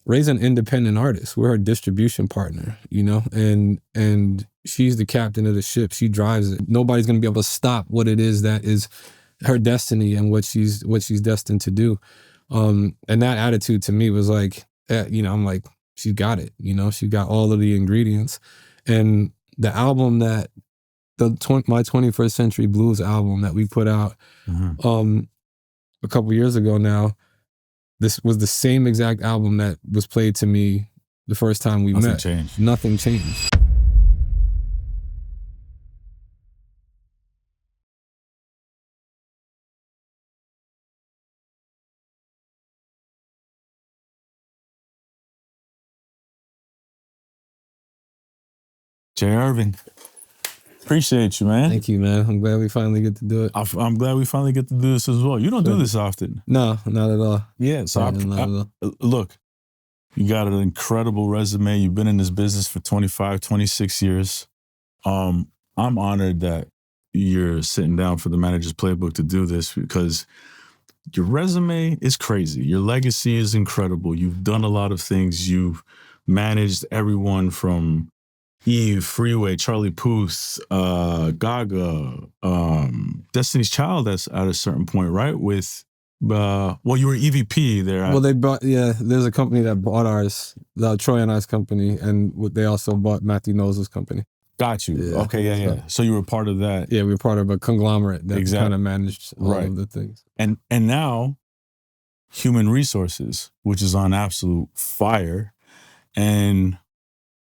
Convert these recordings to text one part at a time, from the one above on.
Ray's an independent artist. We're her distribution partner, you know, and she's the captain of the ship. She drives it. Nobody's gonna be able to stop what it is that is her destiny and what she's destined to do. And that attitude to me was like, you know, I'm like, she got it, you know, she got all of the ingredients. And the album that my 21st Century Blues album that we put out a couple years ago now, this was the same exact album that was played to me the first time we met. Changed. Nothing changed. Erving, appreciate you, man. Thank you, man. I'm glad we finally get to do it. I'm glad we finally get to do this as well. You don't do this often. No, not at all. Yeah, so look, you got an incredible resume. You've been in this business for 25, 26 years. I'm honored that you're sitting down for the Manager's Playbook to do this because your resume is crazy. Your legacy is incredible. You've done a lot of things. You've managed everyone from Eve, Freeway, Charlie Puth, Gaga, Destiny's Child at a certain point, right? With, well, you were EVP there. Well, they bought, there's a company that bought ours, Troy and I's company, and they also bought Matthew Knowles' company. Got you. Yeah. Okay, yeah. So you were part of that. Yeah, we were part of a conglomerate that kind of managed all of the things. And now, Human Resources, which is on absolute fire. And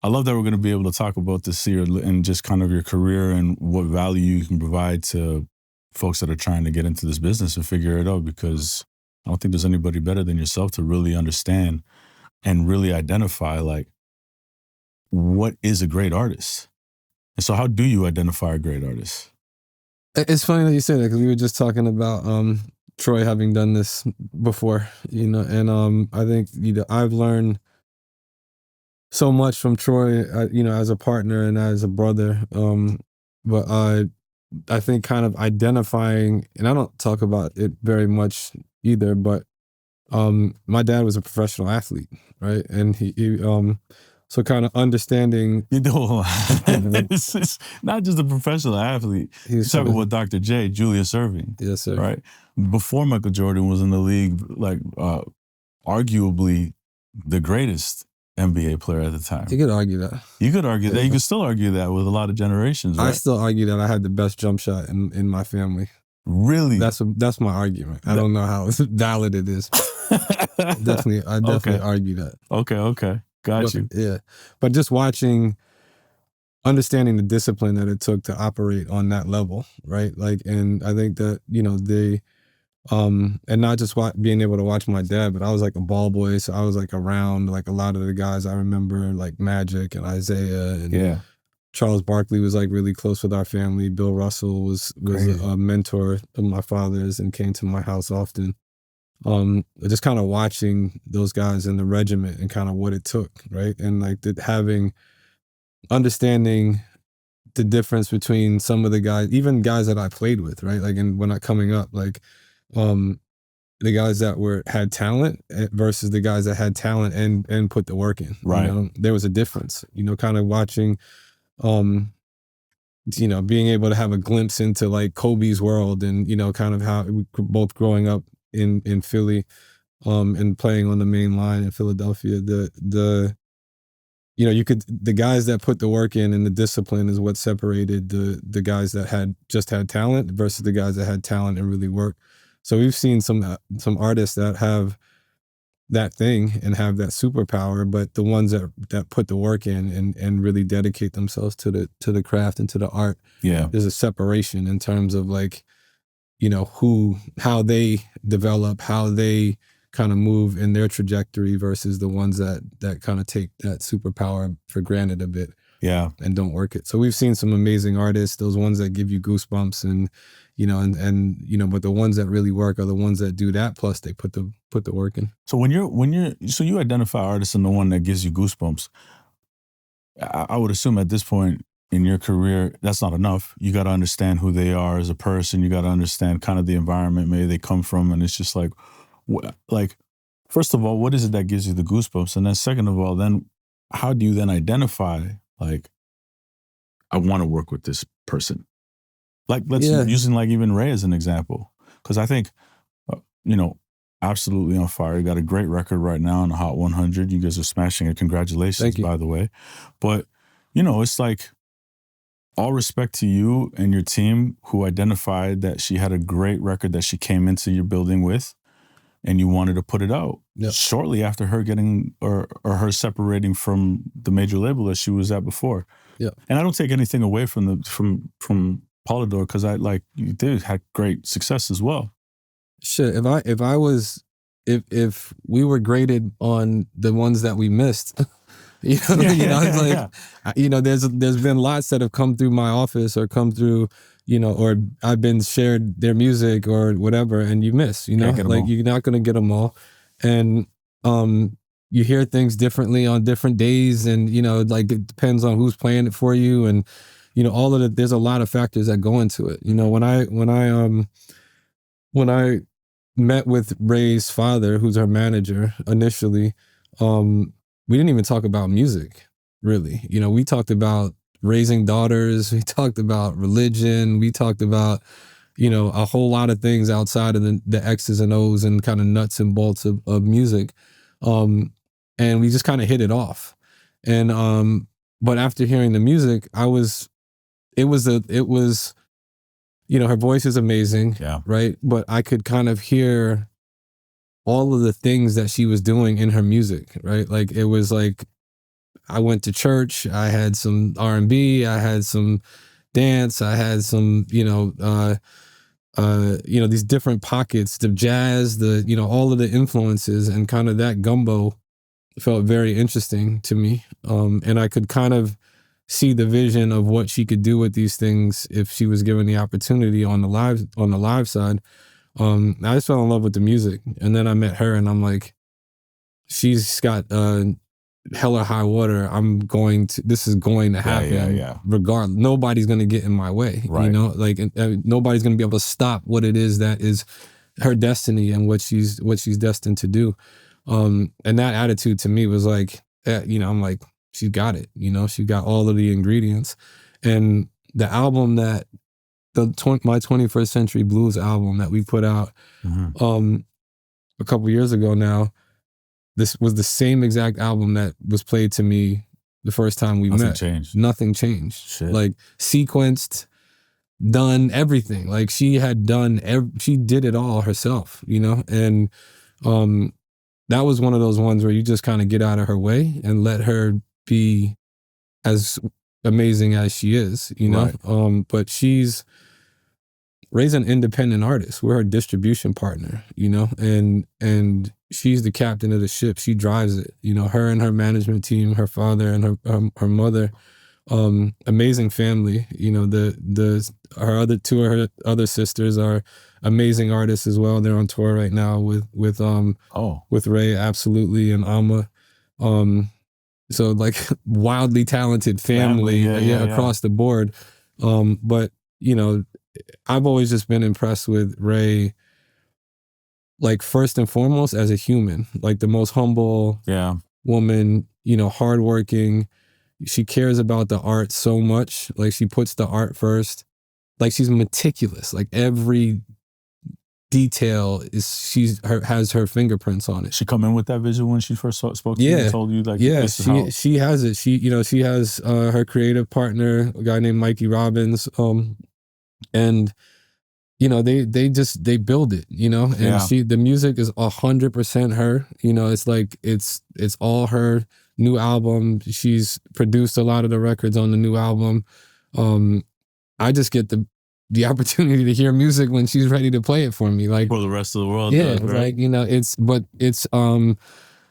I love that we're going to be able to talk about this here and just kind of your career and what value you can provide to folks that are trying to get into this business and figure it out, because I don't think there's anybody better than yourself to really understand and really identify, like, what is a great artist? And so how do you identify a great artist? It's funny that you say that, because we were just talking about Troy having done this before, you know, and I think, you know, I've learned so much from Troy, you know, as a partner and as a brother. But I think kind of identifying, and I don't talk about it very much either, but my dad was a professional athlete, right? And he so kind of understanding. This is not just a professional athlete. He's talking about Dr. J, Julius Erving. Yes, sir. Right? Before Michael Jordan was in the league, like arguably the greatest NBA player at the time. You could argue that. You could argue that. You could still argue that with a lot of generations, right? I still argue that I had the best jump shot in my family. Really? That's my argument. I don't know how valid it is. I definitely argue that. Okay. Got you. Yeah. But just understanding the discipline that it took to operate on that level, right? Like, and I think that, you know, and not just being able to watch my dad, but I was like a ball boy, so I was like around like a lot of the guys I remember, like Magic and Isaiah, and Charles Barkley was like really close with our family. Bill Russell was a mentor of my father's and came to my house often. Just kind of watching those guys in the regiment and kind of what it took, right? And like understanding the difference between some of the guys, even guys that I played with, right? Like, and when I coming up, like, the guys that had talent versus the guys that had talent and put the work in. Right. You know? There was a difference, you know, kind of watching, you know, being able to have a glimpse into like Kobe's world and, you know, kind of how we both growing up in Philly, and playing on the main line in Philadelphia, you know, the guys that put the work in and the discipline is what separated the guys that had talent versus the guys that had talent and really worked. So we've seen some artists that have that thing and have that superpower, but the ones that put the work in and really dedicate themselves to the craft and to the art, there's a separation in terms of like, you know, how they develop, how they kind of move in their trajectory versus the ones that kind of take that superpower for granted a bit. Yeah. And don't work it. So we've seen some amazing artists, those ones that give you goosebumps and, you know, and you know, but the ones that really work are the ones that do that, plus they put the work in. So so you identify artists and the one that gives you goosebumps. I would assume at this point in your career, that's not enough. You got to understand who they are as a person. You got to understand kind of the environment maybe they come from. And it's just like first of all, what is it that gives you the goosebumps? And then second of all, then how do you then identify, like, I want to work with this person? Like, let's using like even RAYE as an example. Because I think, absolutely on fire. You got a great record right now on the Hot 100. You guys are smashing it. Congratulations, by the way. But, it's like, all respect to you and your team who identified that she had a great record that she came into your building with, and you wanted to put it out shortly after her getting or her separating from the major label that she was at before. Yeah. And I don't take anything away from Polydor, because you did had great success as well. Shit, if we were graded on the ones that we missed, it's like, there's been lots that have come through my office or come through, or I've been shared their music or whatever, and you miss, like you're not gonna get them all, and you hear things differently on different days, and like it depends on who's playing it for you, and all of it. There's a lot of factors that go into it. When I met with RAYE's father, who's our manager initially, we didn't even talk about music, really. We talked about raising daughters. We talked about religion. We talked about, a whole lot of things outside of the X's and O's and kind of nuts and bolts of music. And we just kind of hit it off. And, but after hearing the music, it was, her voice is amazing, right? But I could kind of hear all of the things that she was doing in her music, right? Like, it was like, I went to church, I had some R&B, I had some dance, I had some, these different pockets, the jazz, all of the influences, and kind of that gumbo felt very interesting to me. And I could kind of see the vision of what she could do with these things if she was given the opportunity on the live side. I just fell in love with the music, and then I met her, and I'm like, she's got hell or high water. This is going to happen. Regardless, nobody's going to get in my way. Right. Nobody's going to be able to stop what it is that is her destiny and what she's destined to do. And that attitude to me was like, I'm like, she's got it. She got all of the ingredients. And the album my 21st Century Blues album that we put out a couple years ago now, this was the same exact album that was played to me the first time we met. Nothing changed. Shit. Like, sequenced, done everything. Like, she had she did it all herself, and that was one of those ones where you just kind of get out of her way and let her be as amazing as she is, Right. But she's RAYE's an independent artist. We're her distribution partner, and she's the captain of the ship. She drives it, her and her management team, her father and her mother, amazing family. Her other sisters are amazing artists as well. They're on tour right now with RAYE, absolutely, and Amma. So like wildly talented family across the board. But I've always just been impressed with RAYE, like, first and foremost as a human, like the most humble woman, hardworking. She cares about the art so much. Like, she puts the art first. Like, she's meticulous. Like, every detail has her fingerprints on it. She come in with that vision when she first spoke to you and told you, like, she has it. She has her creative partner, a guy named Mikey Robbins, and they build it, and the music is 100% her. It's like it's all her. New album, she's produced a lot of the records on the new album. I just get the opportunity to hear music when she's ready to play it for me, like, for the rest of the world. Right? Like,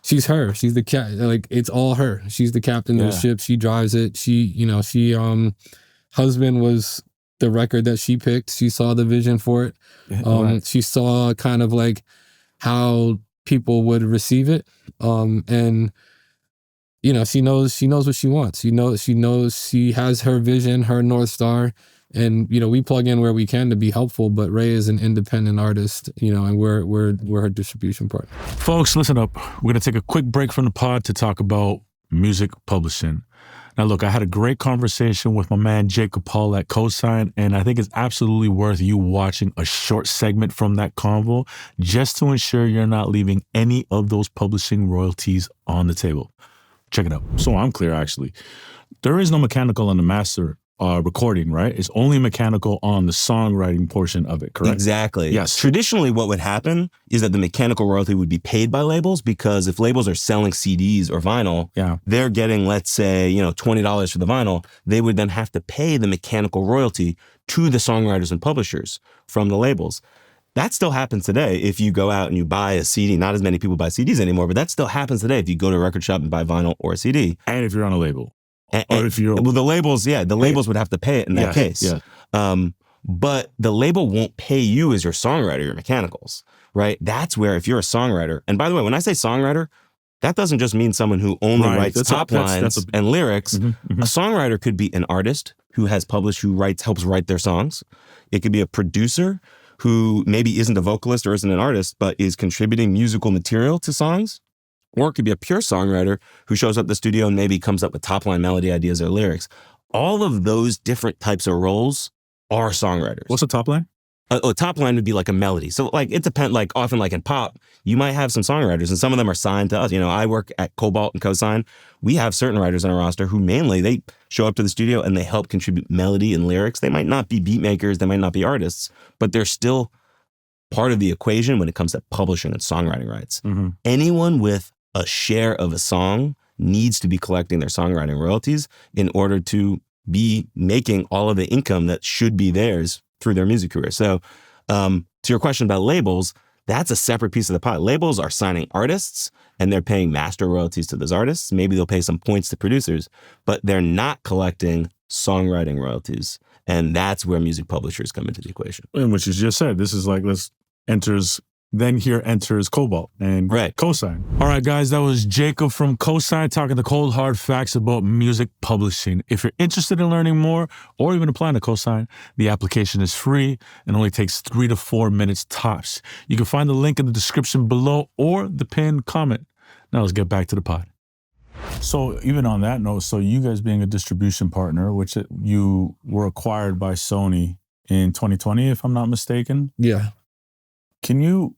she's her. She's the it's all her. She's the captain of the ship. She drives it. She Husband was the record that she picked. She saw the vision for it. Right. She saw kind of like how people would receive it. And she knows what she wants. She knows she has her vision, her North Star. And we plug in where we can to be helpful, but RAYE is an independent artist, and we're her distribution partner. Folks, listen up. We're gonna take a quick break from the pod to talk about music publishing. Now, look, I had a great conversation with my man Jacob Paul at Cosign, and I think it's absolutely worth you watching a short segment from that convo just to ensure you're not leaving any of those publishing royalties on the table. Check it out. So I'm clear, actually. There is no mechanical on the master recording, right? It's only mechanical on the songwriting portion of it, correct? Exactly. Yes. Traditionally, what would happen is that the mechanical royalty would be paid by labels, because if labels are selling CDs or vinyl, they're getting, let's say, $20 for the vinyl. They would then have to pay the mechanical royalty to the songwriters and publishers from the labels. That still happens today. If you go out and you buy a CD, not as many people buy CDs anymore, but that still happens today if you go to a record shop and buy vinyl or a CD. And if you're on a label. Or if you're the labels, the labels would have to pay it in that case. Yeah. But the label won't pay you as your songwriter, your mechanicals, right? That's where, if you're a songwriter, and by the way, when I say songwriter, that doesn't just mean someone who only writes top lines and lyrics. A songwriter could be an artist who has published, who helps write their songs. It could be a producer who maybe isn't a vocalist or isn't an artist, but is contributing musical material to songs. Or it could be a pure songwriter who shows up at the studio and maybe comes up with top-line melody ideas or lyrics. All of those different types of roles are songwriters. What's a top line? A top line would be like a melody. So it depends, often in pop, you might have some songwriters, and some of them are signed to us. I work at Cobalt and Cosign. We have certain writers on our roster who mainly, they show up to the studio and they help contribute melody and lyrics. They might not be beat makers, they might not be artists, but they're still part of the equation when it comes to publishing and songwriting rights. Anyone with a share of a song needs to be collecting their songwriting royalties in order to be making all of the income that should be theirs through their music career. So to your question about labels, that's a separate piece of the pie. Labels are signing artists and they're paying master royalties to those artists. Maybe they'll pay some points to producers, but they're not collecting songwriting royalties. And that's where music publishers come into the equation. And what you just said, this is then here enters Cobalt and Cosign. All right, guys, that was Jacob from Cosign talking the cold, hard facts about music publishing. If you're interested in learning more or even applying to Cosign, the application is free and only takes 3 to 4 minutes tops. You can find the link in the description below or the pinned comment. Now let's get back to the pod. So even on that note, so you guys being a distribution partner, which you were acquired by Sony in 2020, if I'm not mistaken. Yeah. Can you,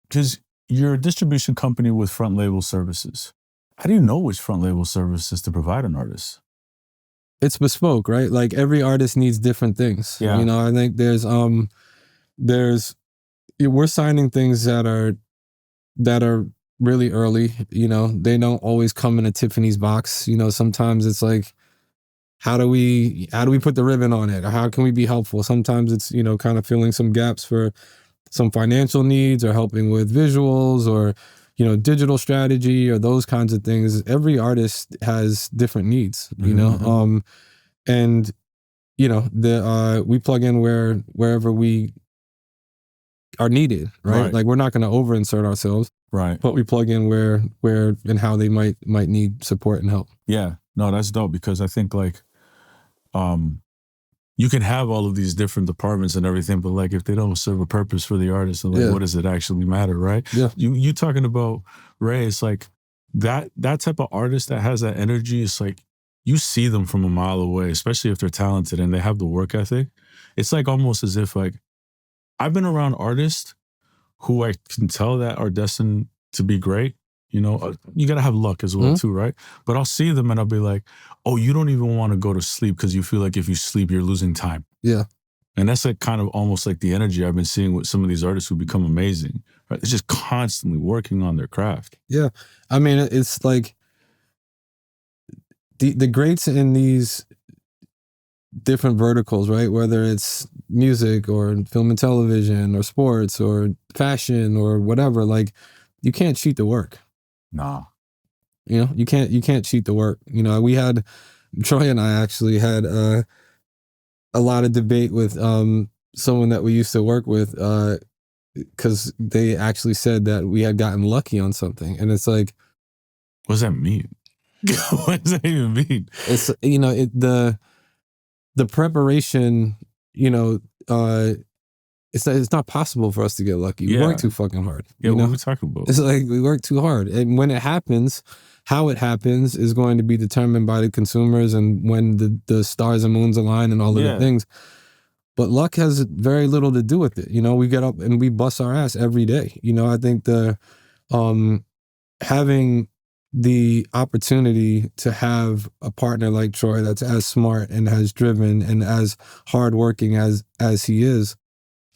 because you're a distribution company with front label services, how do you know which front label services to provide an artist? It's bespoke, right? Every artist needs different things. Yeah. I think we're signing things that are really early. They don't always come in a Tiffany's box. Sometimes it's how do we put the ribbon on it? Or how can we be helpful? Sometimes it's, kind of filling some gaps for some financial needs or helping with visuals or, digital strategy or those kinds of things. Every artist has different needs, and, we plug in wherever we are needed, right? We're not going to over insert ourselves, right? But we plug in where and how they might need support and help. Yeah, no, that's dope, because I think you can have all of these different departments and everything, but if they don't serve a purpose for the artist, what does it actually matter, right? Yeah. You talking about RAYE, it's that type of artist that has that energy, it's you see them from a mile away, especially if they're talented and they have the work ethic. It's almost as if I've been around artists who I can tell that are destined to be great. You got to have luck as well too, right? But I'll see them and I'll be like, oh, you don't even want to go to sleep because you feel like if you sleep, you're losing time. Yeah. And that's kind of almost the energy I've been seeing with some of these artists who become amazing, right? They're just constantly working on their craft. Yeah. I mean, it's the greats in these different verticals, right? Whether it's music or film and television or sports or fashion or whatever, you can't cheat the work. Nah. You can't cheat the work. We had, Troy and I actually had a lot of debate with someone that we used to work with because they actually said that we had gotten lucky on something. And it's what does that mean? What does that even mean? It's, the preparation, you know, it's not possible for us to get lucky. We work too fucking hard. Yeah, you what know? are we talking about? It's like we work too hard. And when it happens, how it happens is going to be determined by the consumers and when the stars and moons align and all of the things. But luck has very little to do with it. You know, we get up and we bust our ass every day. You know, I think the having the opportunity to have a partner like Troy that's as smart and as driven and as hardworking as he is,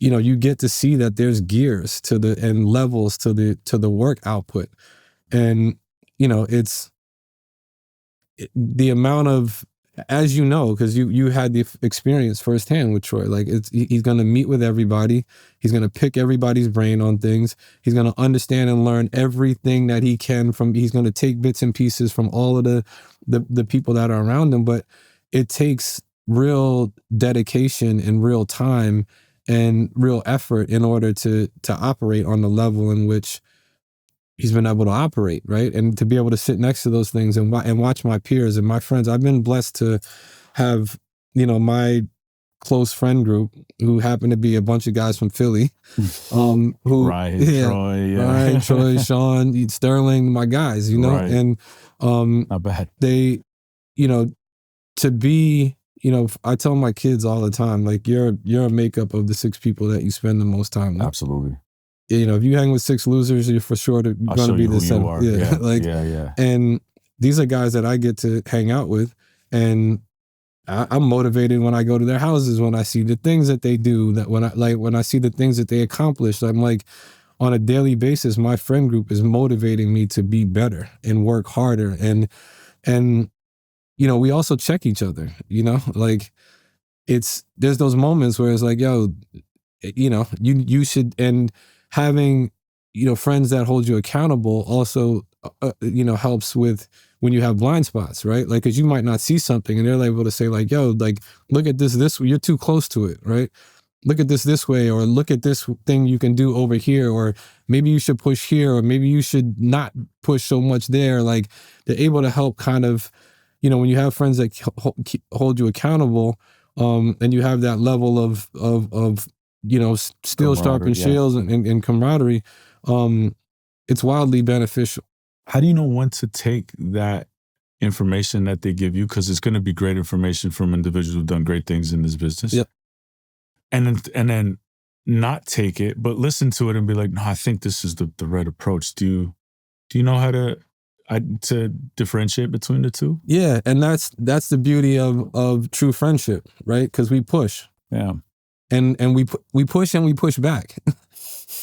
you know, you get to see that there's gears to the and levels to the work output. And, you know, it's the amount of, as you know, because you had the experience firsthand with Troy, like he's going to meet with everybody. He's going to pick everybody's brain on things. He's going to understand and learn everything that he can he's going to take bits and pieces from all of the people that are around him. But it takes real dedication and real time and real effort in order to operate on the level in which he's been able to operate, right? And to be able to sit next to those things and watch my peers and my friends. I've been blessed to have, you know, my close friend group who happen to be a bunch of guys from Philly, who Ryan, Troy, Sean, Sterling, my guys, you know, and not bad. They, you know, to be, you know, I tell my kids all the time, like you're a makeup of the 6 people that you spend the most time with. Absolutely. You know, if you hang with 6 losers, you're for sure going to be the 7th. And these are guys that I get to hang out with, and I'm motivated when I go to their houses, when I see the things that they do, that when I see the things that they accomplish. I'm like, on a daily basis, my friend group is motivating me to be better and work harder. And you know, we also check each other, you know, like there's those moments where it's like, yo, you know, you should, and having, you know, friends that hold you accountable also, you know, helps with when you have blind spots, right? Like, cause you might not see something and they're able to say like, yo, like, look at this way, you're too close to it, right? Look at this way, or look at this thing you can do over here, or maybe you should push here, or maybe you should not push so much there. Like, they're able to help kind of, you know, when you have friends that hold you accountable, and you have that level of you know, steel sharpened shields and camaraderie, it's wildly beneficial. How do you know when to take that information that they give you? Because it's going to be great information from individuals who've done great things in this business. Yep. And then not take it, but listen to it and be like, no, I think this is the right approach. Do you know how to differentiate between the two? Yeah, and that's the beauty of true friendship, right? Because we push. Yeah. And we push and we push back,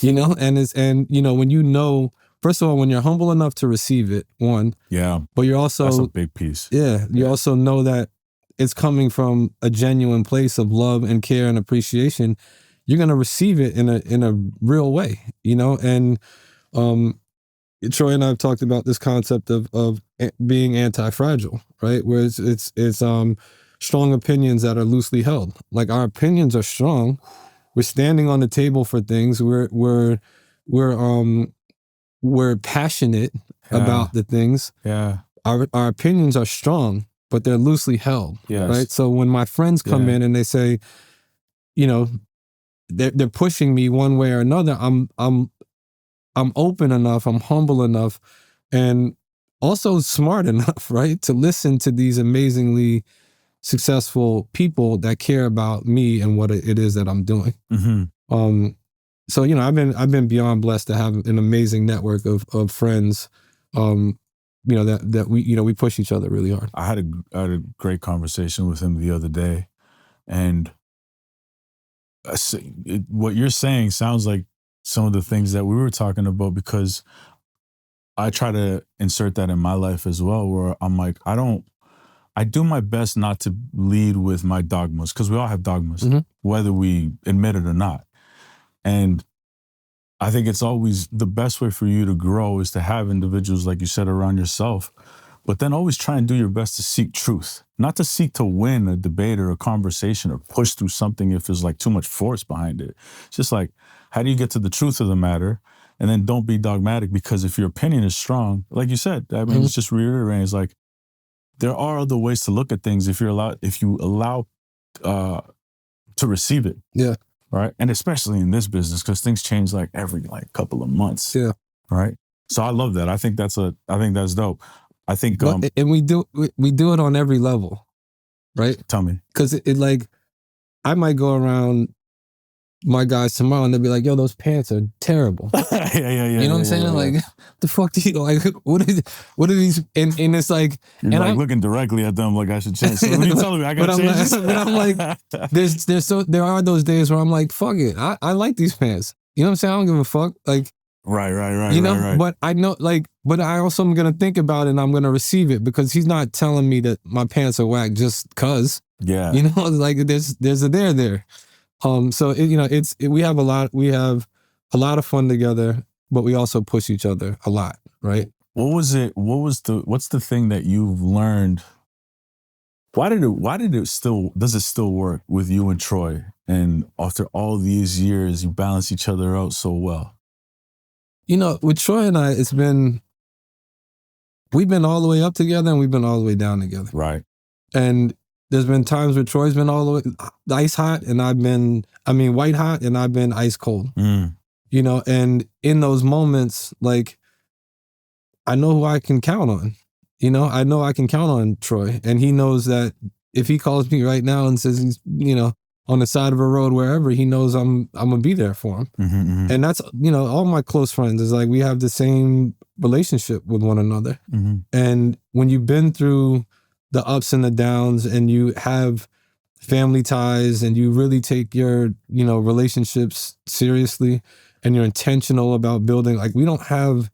you know, and you know, when you know, first of all, when you're humble enough to receive it, one, but you're also, that's a big piece. Yeah, you also know that it's coming from a genuine place of love and care and appreciation. You're gonna receive it in a real way, you know. And Troy and I have talked about this concept of being anti-fragile, right? Where it's strong opinions that are loosely held. Like, our opinions are strong. We're standing on the table for things. We're passionate about the things. Yeah. Our opinions are strong, but they're loosely held. Yes. Right. So when my friends come in and they say, you know, they're pushing me one way or another, I'm open enough, I'm humble enough, and also smart enough, right, to listen to these amazingly successful people that care about me and what it is that I'm doing. Mm-hmm. So, you know, I've been beyond blessed to have an amazing network of friends, you know, that we, you know, we push each other really hard. I had a great conversation with him the other day, and what you're saying sounds like some of the things that we were talking about, because I try to insert that in my life as well, where I'm like, I do my best not to lead with my dogmas, because we all have dogmas, whether we admit it or not. And I think it's always the best way for you to grow is to have individuals, like you said, around yourself, but then always try and do your best to seek truth, not to seek to win a debate or a conversation or push through something if there's like too much force behind it. It's just like, how do you get to the truth of the matter? And then don't be dogmatic, because if your opinion is strong, like you said, I mean, it's just reiterating, it's like, there are other ways to look at things if you allow to receive it. Yeah. Right. And especially in this business, because things change like every couple of months. Yeah. Right. So I love that. I think that's dope. I think and we do it on every level, right? Tell me. Because it like I might go around my guys tomorrow and they'll be like, yo, those pants are terrible. yeah. You know what I'm saying? Like, the fuck do you like? What are these? And it's like, you're and like I'm looking directly at them like I should change. So what are you telling me? I got to change this? But I'm like, there are those days where I'm like, fuck it, I like these pants. You know what I'm saying? I don't give a fuck. Like, right. You know, right. But I know, like, but I also am gonna think about it and I'm gonna receive it because he's not telling me that my pants are whack just cause. Yeah. You know, like there's a there. So we have a lot of fun together, but we also push each other a lot, right? What's the thing that you've learned? Does it still work with you and Troy? And after all these years, you balance each other out so well. You know, with Troy and I, we've been all the way up together and we've been all the way down together. Right. And there's been times where Troy's been all the way ice hot and I've been, white hot and I've been ice cold. You know, and in those moments, like, I know who I can count on. You know, I know I can count on Troy. And he knows that if he calls me right now and says he's, on the side of a road, wherever, he knows I'm going to be there for him. Mm-hmm. And that's, all my close friends is like, we have the same relationship with one another. Mm-hmm. And when you've been through the ups and the downs and you have family ties and you really take your, relationships seriously and you're intentional about building, like we don't have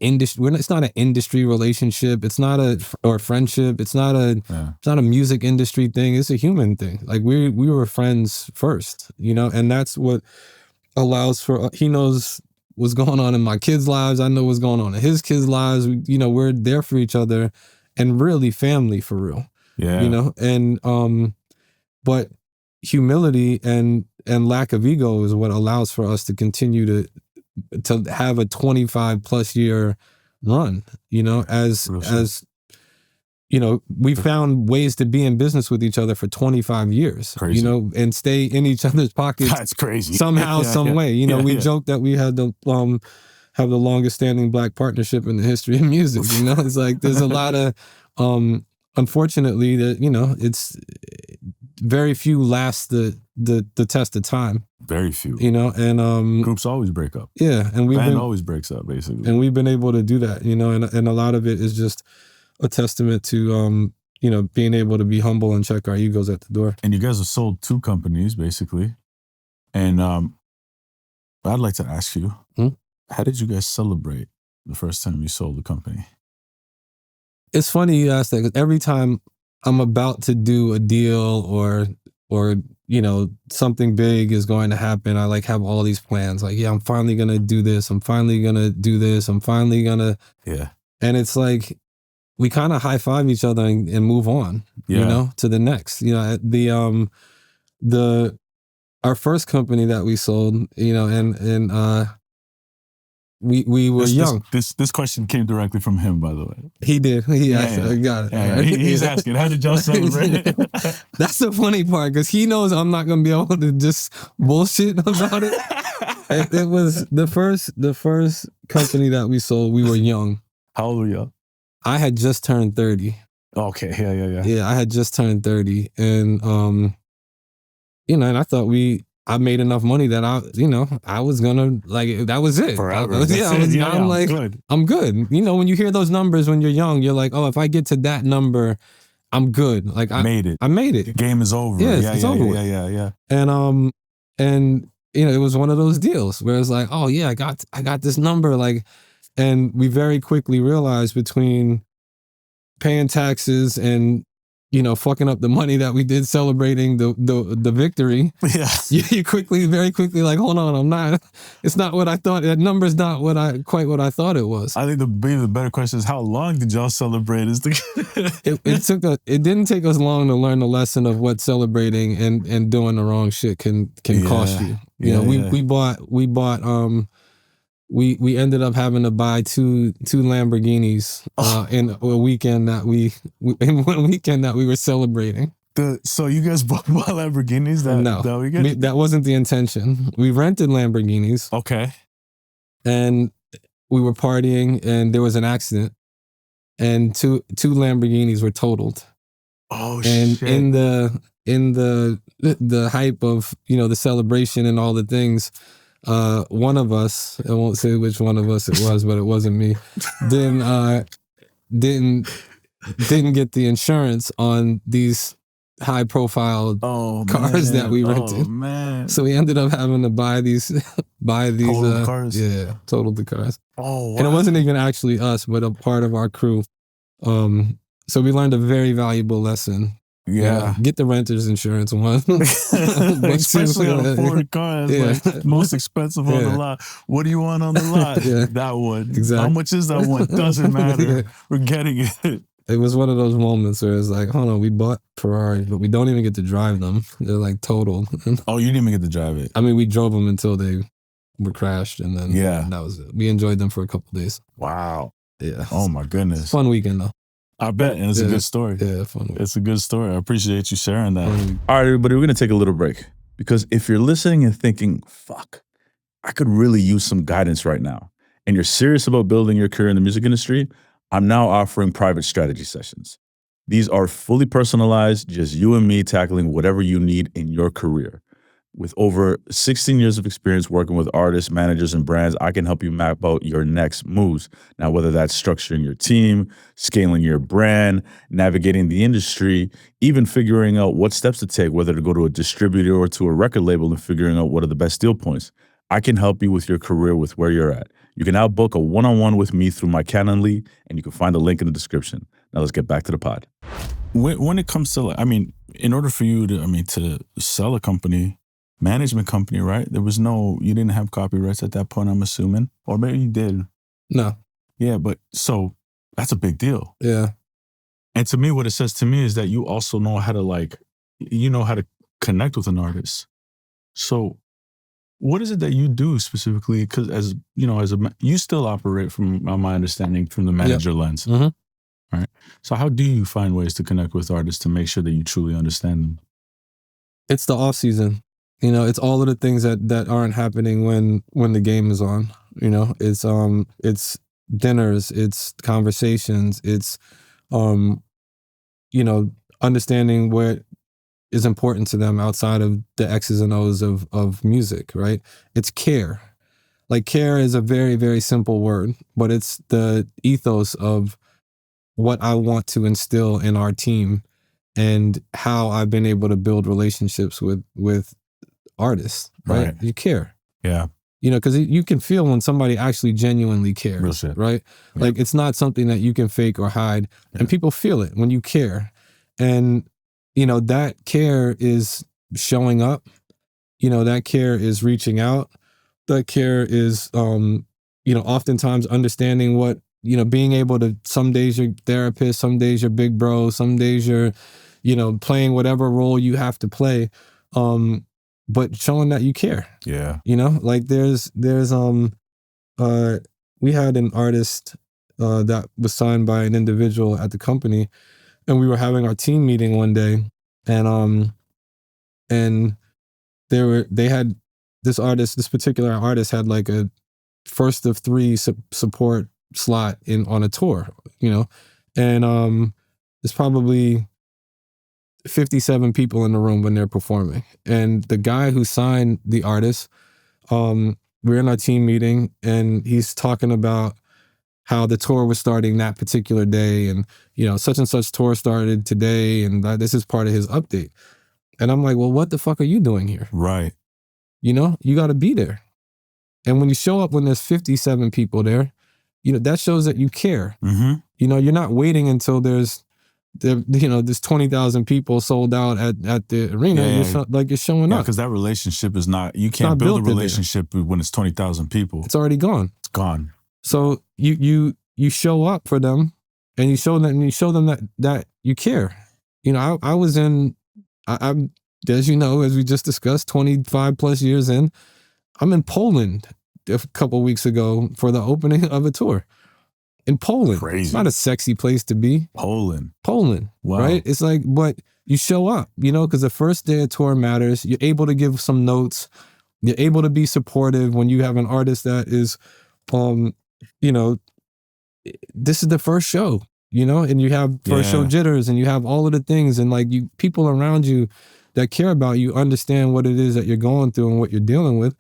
industry. It's not an industry relationship. It's not or friendship. It's not a music industry thing. It's a human thing. Like we were friends first, and that's what allows for, he knows what's going on in my kids' lives. I know what's going on in his kids' lives. We're there for each other and really family for real. Yeah. And, but humility and lack of ego is what allows for us to continue to have a 25 plus year run, as we found ways to be in business with each other for 25 years, crazy. And stay in each other's pockets. That's crazy. Somehow, some way, we joke that we had have the longest standing Black partnership in the history of music. It's like, there's a lot of, unfortunately that, it's very few last the test of time. Very few. And groups always break up. Yeah. And band always breaks up, basically. And we've been able to do that, and a lot of it is just a testament to being able to be humble and check our egos at the door. And you guys have sold 2 companies, basically. And I'd like to ask you, how did you guys celebrate the first time you sold the company? It's funny you ask that, because every time I'm about to do a deal or something big is going to happen, I like have all these plans. Like, yeah, I'm finally gonna do this. I'm finally gonna do this. I'm finally gonna. Yeah. And it's like we kind of high five each other and move on. Yeah. To the next. Our first company that we sold. We were young. This question came directly from him, by the way. He did. He asked. I got it. Yeah. He's asking, how did y'all celebrate? That's the funny part, because he knows I'm not gonna be able to just bullshit about it. It was the first company that we sold. We were young. How old were you? I had just turned 30. Okay. Yeah. Yeah, I had just turned 30, and and I thought I made enough money that I was gonna, like, that was it. Forever. I'm like, good. I'm good. When you hear those numbers when you're young, you're like, oh, if I get to that number, I'm good. Like, I made it. The game is over. Yeah, it's over with. Yeah. And it was one of those deals where it's like, oh yeah, I got this number, like, and we very quickly realized between paying taxes and fucking up the money that we did celebrating the victory. Yeah. You very quickly like, hold on, it's not what I thought. That number's not quite what I thought it was. I think the better question is, how long did y'all celebrate? It didn't take us long to learn the lesson of what celebrating and doing the wrong shit can cost you. We ended up having to buy two Lamborghinis in one weekend that we were celebrating. So you guys bought Lamborghinis? That wasn't the intention. We rented Lamborghinis. Okay. And we were partying, and there was an accident, and two Lamborghinis were totaled. Oh and shit! in the hype of the celebration and all the things, one of us, I won't say which one of us it was, but it wasn't me, didn't get the insurance on these high profile cars that we rented. Oh man! So we ended up having to buy these totaled cars. Yeah, totaled the cars. Oh, wow. And it wasn't even actually us, but a part of our crew. So we learned a very valuable lesson. Yeah. Get the renter's insurance, one. Especially on a Ford car. It's like most expensive on the lot. What do you want on the lot? That one. Exactly. How much is that one? Doesn't matter. We're getting it. It was one of those moments where it's like, hold on, we bought Ferraris, but we don't even get to drive them. They're like totaled. Oh, you didn't even get to drive it? I mean, we drove them until they were crashed, and then that was it. We enjoyed them for a couple of days. Wow. Yeah. Oh my goodness. Fun weekend though. I bet, and it's a good story. Yeah, fun weekend. It's a good story. I appreciate you sharing that. All right, everybody, we're going to take a little break, because if you're listening and thinking, fuck, I could really use some guidance right now, and you're serious about building your career in the music industry, I'm now offering private strategy sessions. These are fully personalized, just you and me tackling whatever you need in your career. With over 16 years of experience working with artists, managers, and brands, I can help you map out your next moves. Now, whether that's structuring your team, scaling your brand, navigating the industry, even figuring out what steps to take, whether to go to a distributor or to a record label, and figuring out what are the best deal points, I can help you with your career with where you're at. You can now book a one-on-one with me through my Calendly, and you can find the link in the description. Now let's get back to the pod. When it comes to, in order for you to sell a company, management company, right? You didn't have copyrights at that point, I'm assuming. Or maybe you did. No. Yeah, but so that's a big deal. Yeah. And to me, what it says to me is that you also know how to connect with an artist. So what is it that you do specifically? Because you still operate from my understanding from the manager lens. Mm-hmm. Right. So how do you find ways to connect with artists to make sure that you truly understand them? It's the off season. It's all of the things that aren't happening when the game is on. It's dinners, it's conversations, it's understanding what is important to them outside of the X's and O's of music, right? It's care. Like, care is a very, very simple word, but it's the ethos of what I want to instill in our team and how I've been able to build relationships with artists, right? You care. Yeah. Because you can feel when somebody actually genuinely cares, Real shit. right? Yeah. Like, it's not something that you can fake or hide, and people feel it when you care. And, that care is showing up, that care is reaching out, that care is, oftentimes understanding what, being able to, some days you're therapist, some days you're big bro, some days you're, playing whatever role you have to play. But showing that you care. Yeah. Like there's we had an artist that was signed by an individual at the company, and we were having our team meeting one day, and they had this particular artist had like a first of 3 support slot on a tour, and there's probably 57 people in the room when they're performing. And the guy who signed the artist, we're in our team meeting, and he's talking about how the tour was starting that particular day, and such and such tour started today, and this is part of his update. And I'm like, well, what the fuck are you doing here? Right. You got to be there. And when you show up when there's 57 people there, that shows that you care. Mm-hmm. You're not waiting until there's 20,000 people sold out at the arena. You're showing up. Because that relationship is not, you can't build a relationship when it's 20,000 people. It's already gone. It's gone. So you show up for them, and you show them that you care. I was I'm as as we just discussed, 25 plus years in, I'm in Poland a couple weeks ago for the opening of a tour. In Poland. Crazy. It's not a sexy place to be. Poland. Wow. Right? It's like, but you show up, you know, because the first day of tour matters. You're able to give some notes. You're able to be supportive when you have an artist that is, you know, this is the first show, you know, and you have first show jitters and you have all of the things, and like people around you that care about you understand what it is that you're going through and what you're dealing with.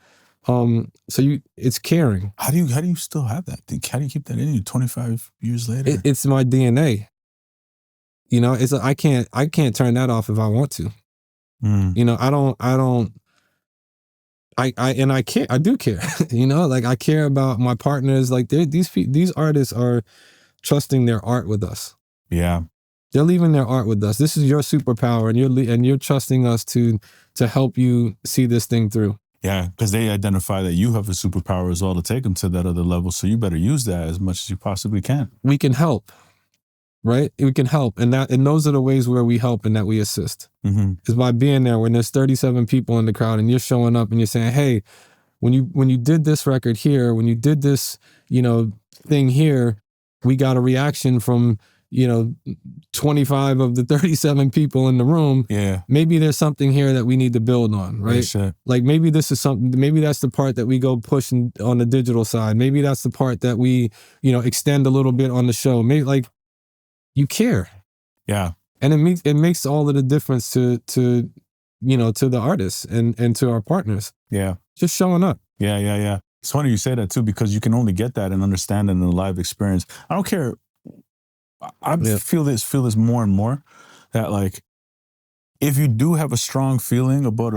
So it's caring. How do you still have that? How do you keep that in you 25 years later? It's my DNA. You know, it's I can't turn that off if I want to. You know, I do care. You know, like I care about my partners. Like these artists are trusting their art with us. Yeah, they're leaving their art with us. This is your superpower, and you're trusting us to help you see this thing through. Yeah, because they identify that you have a superpower as well to take them to that other level. So you better use that as much as you possibly can. We can help, right? We can help, and those are the ways where we help and that we assist. Is by being there when there's 37 people in the crowd and you're showing up and you're saying, hey, when you did this record here, when you did this, you know, thing here, we got a reaction from, you know, 25 of the 37 people in the room. Yeah. Maybe there's something here that we need to build on, right? Like maybe this is something, maybe that's the part that we go push on the digital side. Maybe that's the part that we, you know, extend a little bit on the show. Maybe like you care. Yeah. And it makes all of the difference to you know, to the artists and to our partners. Yeah. Just showing up. Yeah. It's funny you say that too, because you can only get that and understand it in a live experience. I don't care. I feel this more and more, that like, if you do have a strong feeling about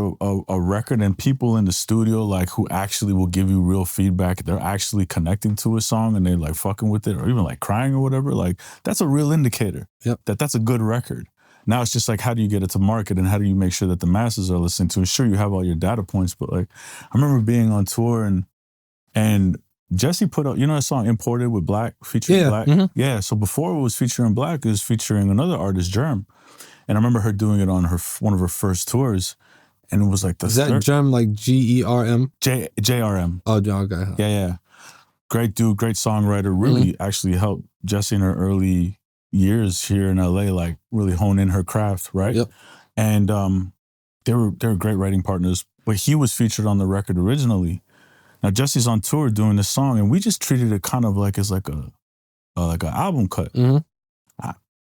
a record and people in the studio, like who actually will give you real feedback, they're actually connecting to a song and they're like fucking with it or even like crying or whatever, like that's a real indicator that that's a good record. Now it's just like, how do you get it to market and how do you make sure that the masses are listening to it? Sure, you have all your data points, but like, I remember being on tour and Jesse put out, you know, that song Imported with Black, featuring Black? Yeah, so before it was featuring Black, it was featuring another artist, Germ. And I remember her doing it on one of her first tours. And it was like Is that Germ like GERM? JRM. Oh, okay. Yeah. Great dude, great songwriter. Really actually helped Jessie in her early years here in LA, like really hone in her craft, right? Yep. And they were great writing partners. But he was featured on the record originally. Now Jesse's on tour doing this song, and we just treated it kind of like as like an album cut.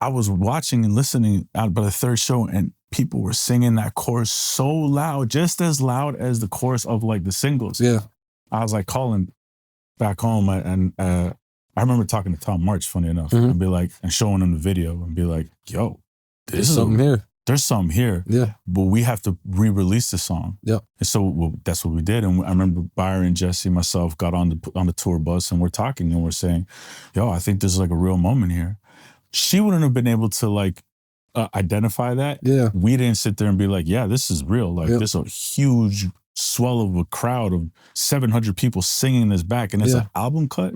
I was watching and listening out by the third show, and people were singing that chorus so loud, just as loud as the chorus of like the singles. Yeah, I was like calling back home, and I remember talking to Tom March, funny enough, and be like, and showing him the video, and be like, "Yo, there's something here. There's something here. Yeah. But we have to re-release the song." Yeah. And so that's what we did. And I remember Byron, Jesse, myself got on the tour bus and we're talking and we're saying, yo, I think there's like a real moment here. She wouldn't have been able to like identify that. Yeah. We didn't sit there and be like, yeah, this is real. Like there's a huge swell of a crowd of 700 people singing this back, and it's an album cut.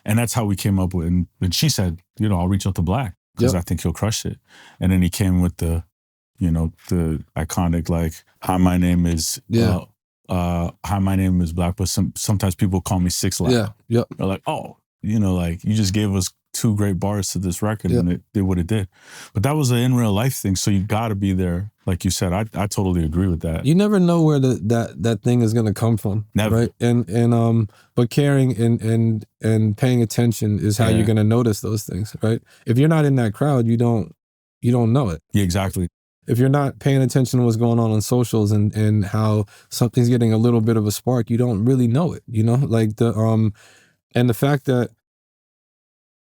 And that's how we came up with, and she said, you know, I'll reach out to Black because I think he'll crush it. And then he came with the, you know, the iconic, like, hi, my name is, hi, my name is Black, but sometimes people call me Six Loud. Yeah, yeah. They're like, oh, you know, like, you just gave us two great bars to this record and it did what it did. But that was an in real life thing, so you got to be there. Like you said, I totally agree with that. You never know where that thing is going to come from. Never. Right? And but caring and paying attention is how you're going to notice those things, right? If you're not in that crowd, you don't know it. Yeah, exactly. If you're not paying attention to what's going on socials and how something's getting a little bit of a spark, you don't really know it, you know? Like and the fact that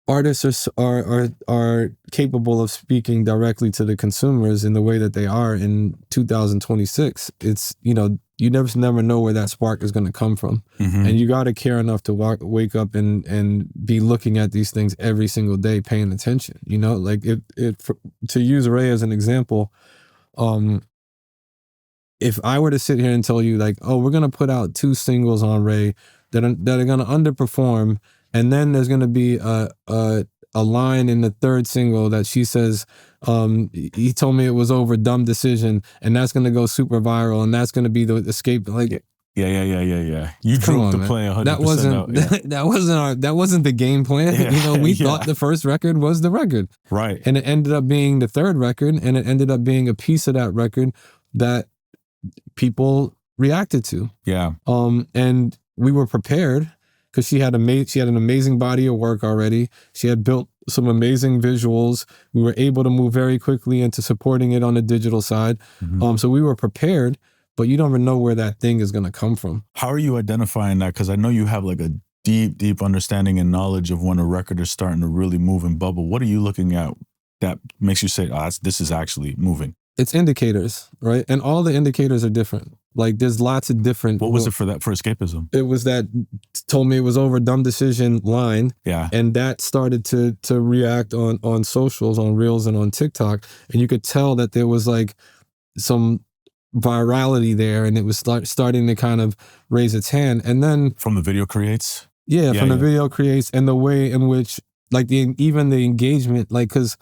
artists are capable of speaking directly to the consumers in the way that they are in 2026, it's, you know, you never know where that spark is going to come from. And you got to care enough to wake up and be looking at these things every single day, paying attention, you know? Like to use RAYE as an example, if I were to sit here and tell you like, oh, we're going to put out 2 singles on RAYE that are going to underperform, and then there's going to be a line in the 3rd single that she says, he told me it was over, dumb decision, and that's going to go super viral, and that's going to be the escape. Like, Yeah. You Come drove on, the man. play 100% That wasn't out. Yeah. that wasn't the game plan. Yeah, You know, we yeah. thought the first record was the record. Right. And it ended up being the third record, and it ended up being a piece of that record that people reacted to. Yeah. And we were prepared because she had an amazing body of work already. She had built some amazing visuals. We were able to move very quickly into supporting it on the digital side. So we were prepared, but you don't even know where that thing is going to come from. How are you identifying that? Because I know you have like a deep understanding and knowledge of when a record is starting to really move and bubble. What are you looking at that makes you say, this is actually moving? It's indicators, right? And all the indicators are different. Like there's lots of different. What was it for escapism? It was that told me it was over, dumb decision line. Yeah. And that started to react on socials, on Reels and on TikTok. And you could tell that there was like some virality there, and it was starting to kind of raise its hand. And then from the video creates? Yeah, from the video creates, and the way in which like even the engagement, like, because,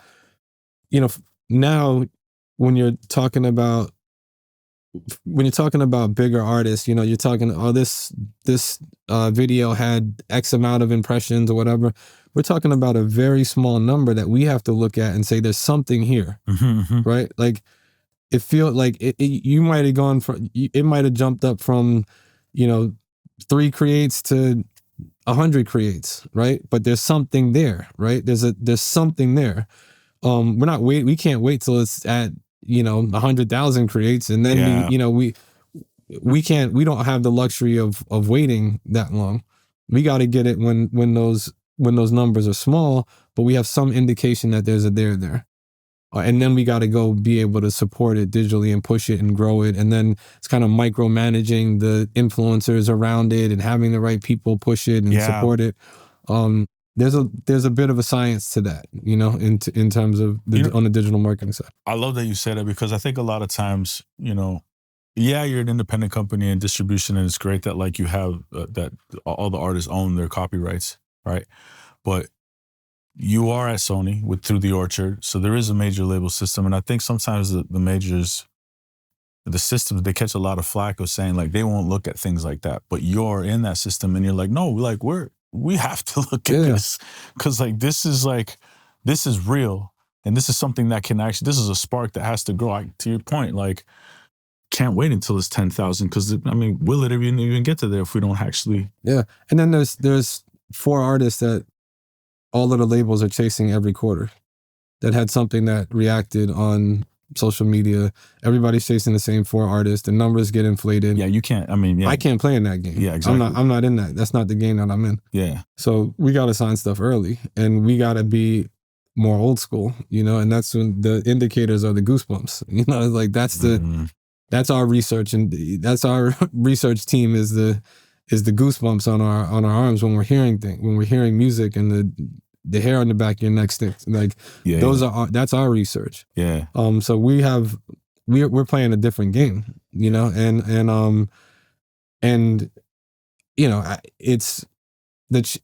you know, now when you're talking about bigger artists, you know, you're talking, this video had X amount of impressions or whatever. We're talking about a very small number that we have to look at and say there's something here, right? Like it feels like you might have gone from, it might have jumped up from, 3 creates to 100 creates, right? But there's something there, right? There's something there. We can't wait till it's at 100,000 creates, and then we don't have the luxury of waiting that long. We got to get it when those numbers are small, but we have some indication that there's a there. And then we got to go be able to support it digitally and push it and grow it. And then it's kind of micromanaging the influencers around it and having the right people push it and support it. There's a bit of a science to that, in terms of on the digital marketing side. I love that you said that, because I think a lot of times, you're an independent company and distribution, and it's great that like you have that all the artists own their copyrights, right? But you are at Sony through the Orchard, so there is a major label system, and I think sometimes the majors, the systems, they catch a lot of flack of saying like they won't look at things like that, but you're in that system and you're like, no, like we have to look at this, because like this is real, and this is something that can actually, this is a spark that has to grow. To your point, like can't wait until it's 10,000, because I mean, will it even get to there if we don't actually? Yeah, and then there's 4 artists that all of the labels are chasing every quarter that had something that reacted on social media. Everybody's chasing the same 4 artists. The numbers get inflated. Yeah, you can't. I mean, I can't play in that game. Yeah, exactly. I'm not in that. That's not the game that I'm in. Yeah. So we got to sign stuff early, and we got to be more old school, and that's when the indicators are the goosebumps. Like that's our research, and that's our research team is the goosebumps on our arms when we're hearing things, when we're hearing music, and the hair on the back of your neck sticks. Like that's our research. Yeah. So we're playing a different game, it's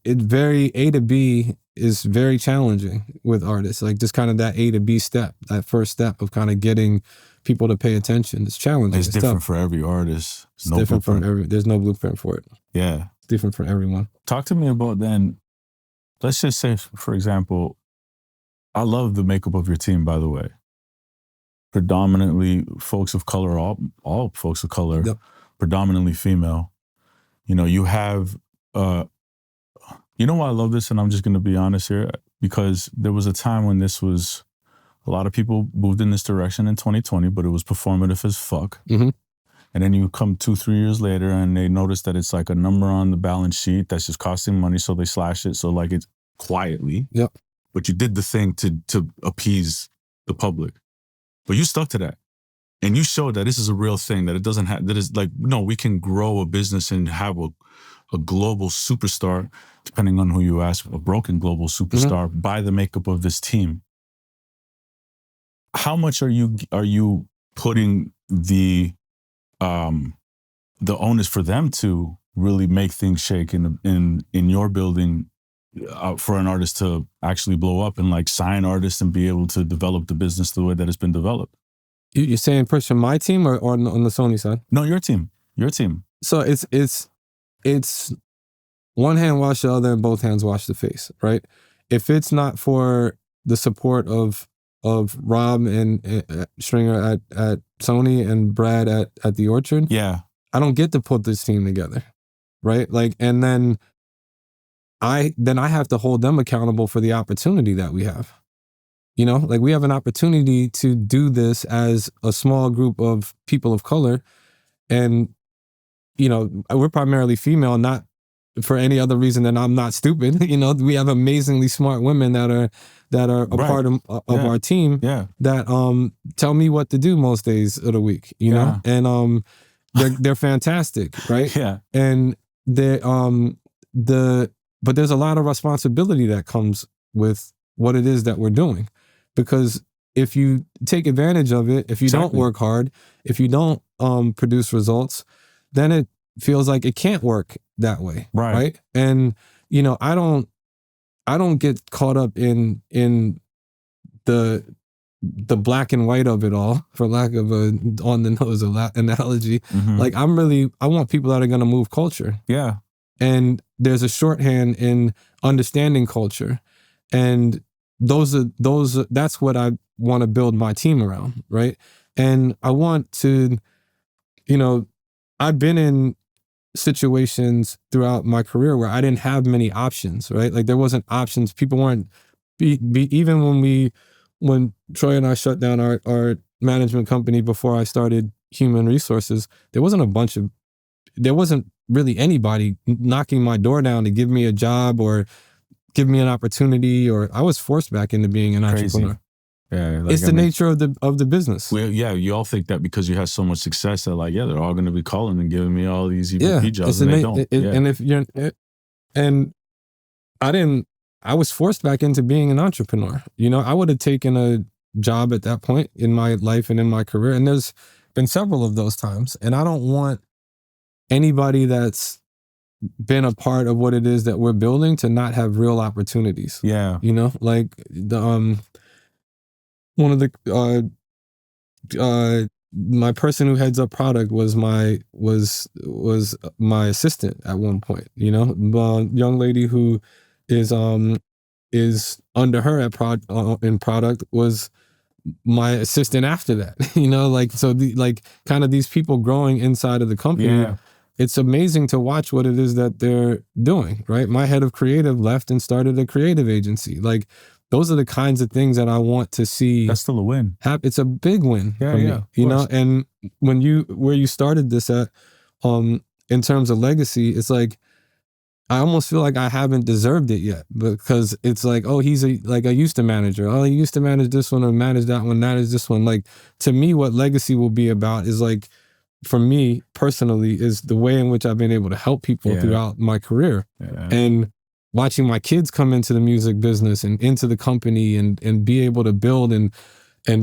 very A to B is very challenging with artists. Like just kind of that A to B step, that first step of kind of getting people to pay attention. It's challenging. It's different tough. for every artist. It's different from there's no blueprint for it. Yeah. It's different for everyone. Talk to me about then, let's just say, for example, I love the makeup of your team, by the way. Predominantly folks of color, all folks of color, predominantly female. You have, why I love this, and I'm just going to be honest here, because there was a time when a lot of people moved in this direction in 2020, but it was performative as fuck. Mm-hmm. And then you come 2-3 years later and they notice that it's like a number on the balance sheet that's just costing money, so they slash it. So like it's quietly. Yep. But you did the thing to appease the public. But you stuck to that. And you showed that this is a real thing, that it doesn't have, that is like, no, we can grow a business and have a global superstar, depending on who you ask, a broken global superstar by the makeup of this team. How much are you putting the onus for them to really make things shake in your building for an artist to actually blow up and like sign artists and be able to develop the business the way that it's been developed? You're saying push from my team or on the Sony side? No, your team. So it's one hand wash the other and both hands wash the face, right? If it's not for the support of Rob and Stringer at Sony and Brad at the Orchard, Yeah. I don't get to put this team together, right? Like, and then I have to hold them accountable for the opportunity that we have. You know, like we have an opportunity to do this as a small group of people of color, and you know, we're primarily female, not for any other reason than I'm not stupid. You know, we have amazingly smart women that are a Right. part of Yeah. our team Yeah. that tell me what to do most days of the week, you know? And they're fantastic, right? Yeah. And but there's a lot of responsibility that comes with what it is that we're doing. Because if you take advantage of it, if you don't work hard, if you don't produce results, then it feels like it can't work that way. Right. And, you know, I don't get caught up in the black and white of it all, for lack of a on the nose analogy. Mhm. Like I want people that are going to move culture. Yeah. And there's a shorthand in understanding culture. And that's what I want to build my team around, right? And I want to, you know, I've been in situations throughout my career where I didn't have many options, right? Like there wasn't options. People weren't even when Troy and I shut down our management company before I started human resources, there wasn't really anybody knocking my door down to give me a job or give me an opportunity, or I was forced back into being an entrepreneur. Yeah, like, It's the nature of the business. Well, yeah, you all think that because you have so much success that like, yeah, they're all going to be calling and giving me all these EVP jobs, and they don't. And if you're, and I was forced back into being an entrepreneur. You know, I would have taken a job at that point in my life and in my career, and there's been several of those times. And I don't want anybody that's been a part of what it is that we're building to not have real opportunities. Yeah. You know, like the one of the my person who heads up product was my assistant at one point. You know, the young lady who is under her at in product was my assistant after that. You know, like, so kind of these people growing inside of the company. Yeah. It's amazing to watch what it is that they're doing, right? My head of creative left and started a creative agency. Like, those are the kinds of things that I want to see. That's still a win. It's a big win for me, you know? And where you started this at, in terms of legacy, it's like, I almost feel like I haven't deserved it yet, because it's like, oh, he's a used to manager. Oh, he used to manage this one or manage that one, manage this one. Like, to me, what legacy will be about is like, for me personally, is the way in which I've been able to help people throughout my career. Yeah. And watching my kids come into the music business and into the company and be able to build and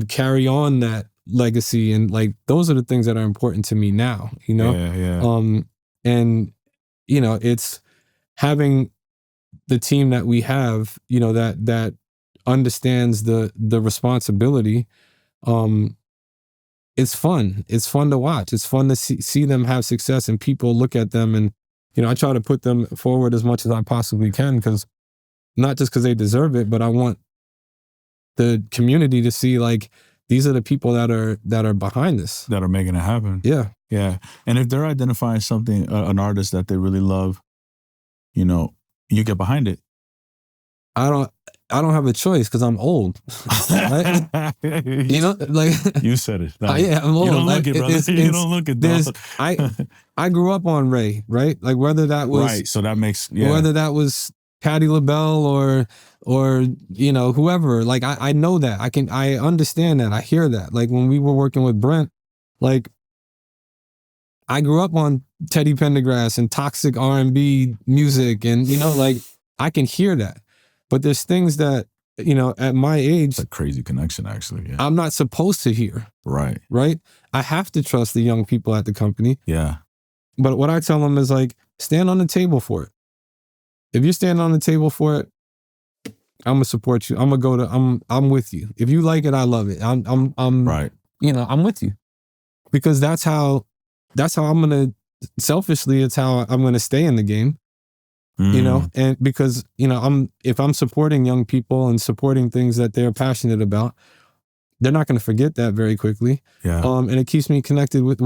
carry on that legacy. And like, those are the things that are important to me now, you know? Yeah. And, you know, it's having the team that we have, you know, that understands the responsibility. It's fun. It's fun to watch. It's fun to see them have success, and people look at them, and, you know, I try to put them forward as much as I possibly can, because not just because they deserve it, but I want the community to see, like, these are the people that are behind this, that are making it happen. Yeah. Yeah. And if they're identifying something, an artist that they really love, you know, you get behind it. I don't have a choice because I'm old. Right? You know, like, you said it. No, yeah, I'm old. You don't look it, brother. You don't look it, dog. I grew up on RAYE, right? Like, whether that was right, so that makes whether that was Patti LaBelle or you know, whoever. Like, I know that. I understand that. I hear that. Like, when we were working with Brent, like, I grew up on Teddy Pendergrass and toxic R&B music, and, you know, like, I can hear that. But there's things that, you know, at my age, it's a crazy connection, actually. Yeah. I'm not supposed to hear. Right. Right. I have to trust the young people at the company. Yeah. But what I tell them is, like, stand on the table for it. If you stand on the table for it, I'm gonna support you. I'm with you. If you like it, I love it. I'm right. You know, I'm with you, because that's how I'm gonna selfishly, it's how I'm going to stay in the game. You know, and because, you know, if I'm supporting young people and supporting things that they're passionate about, they're not going to forget that very quickly. Yeah. And it keeps me connected with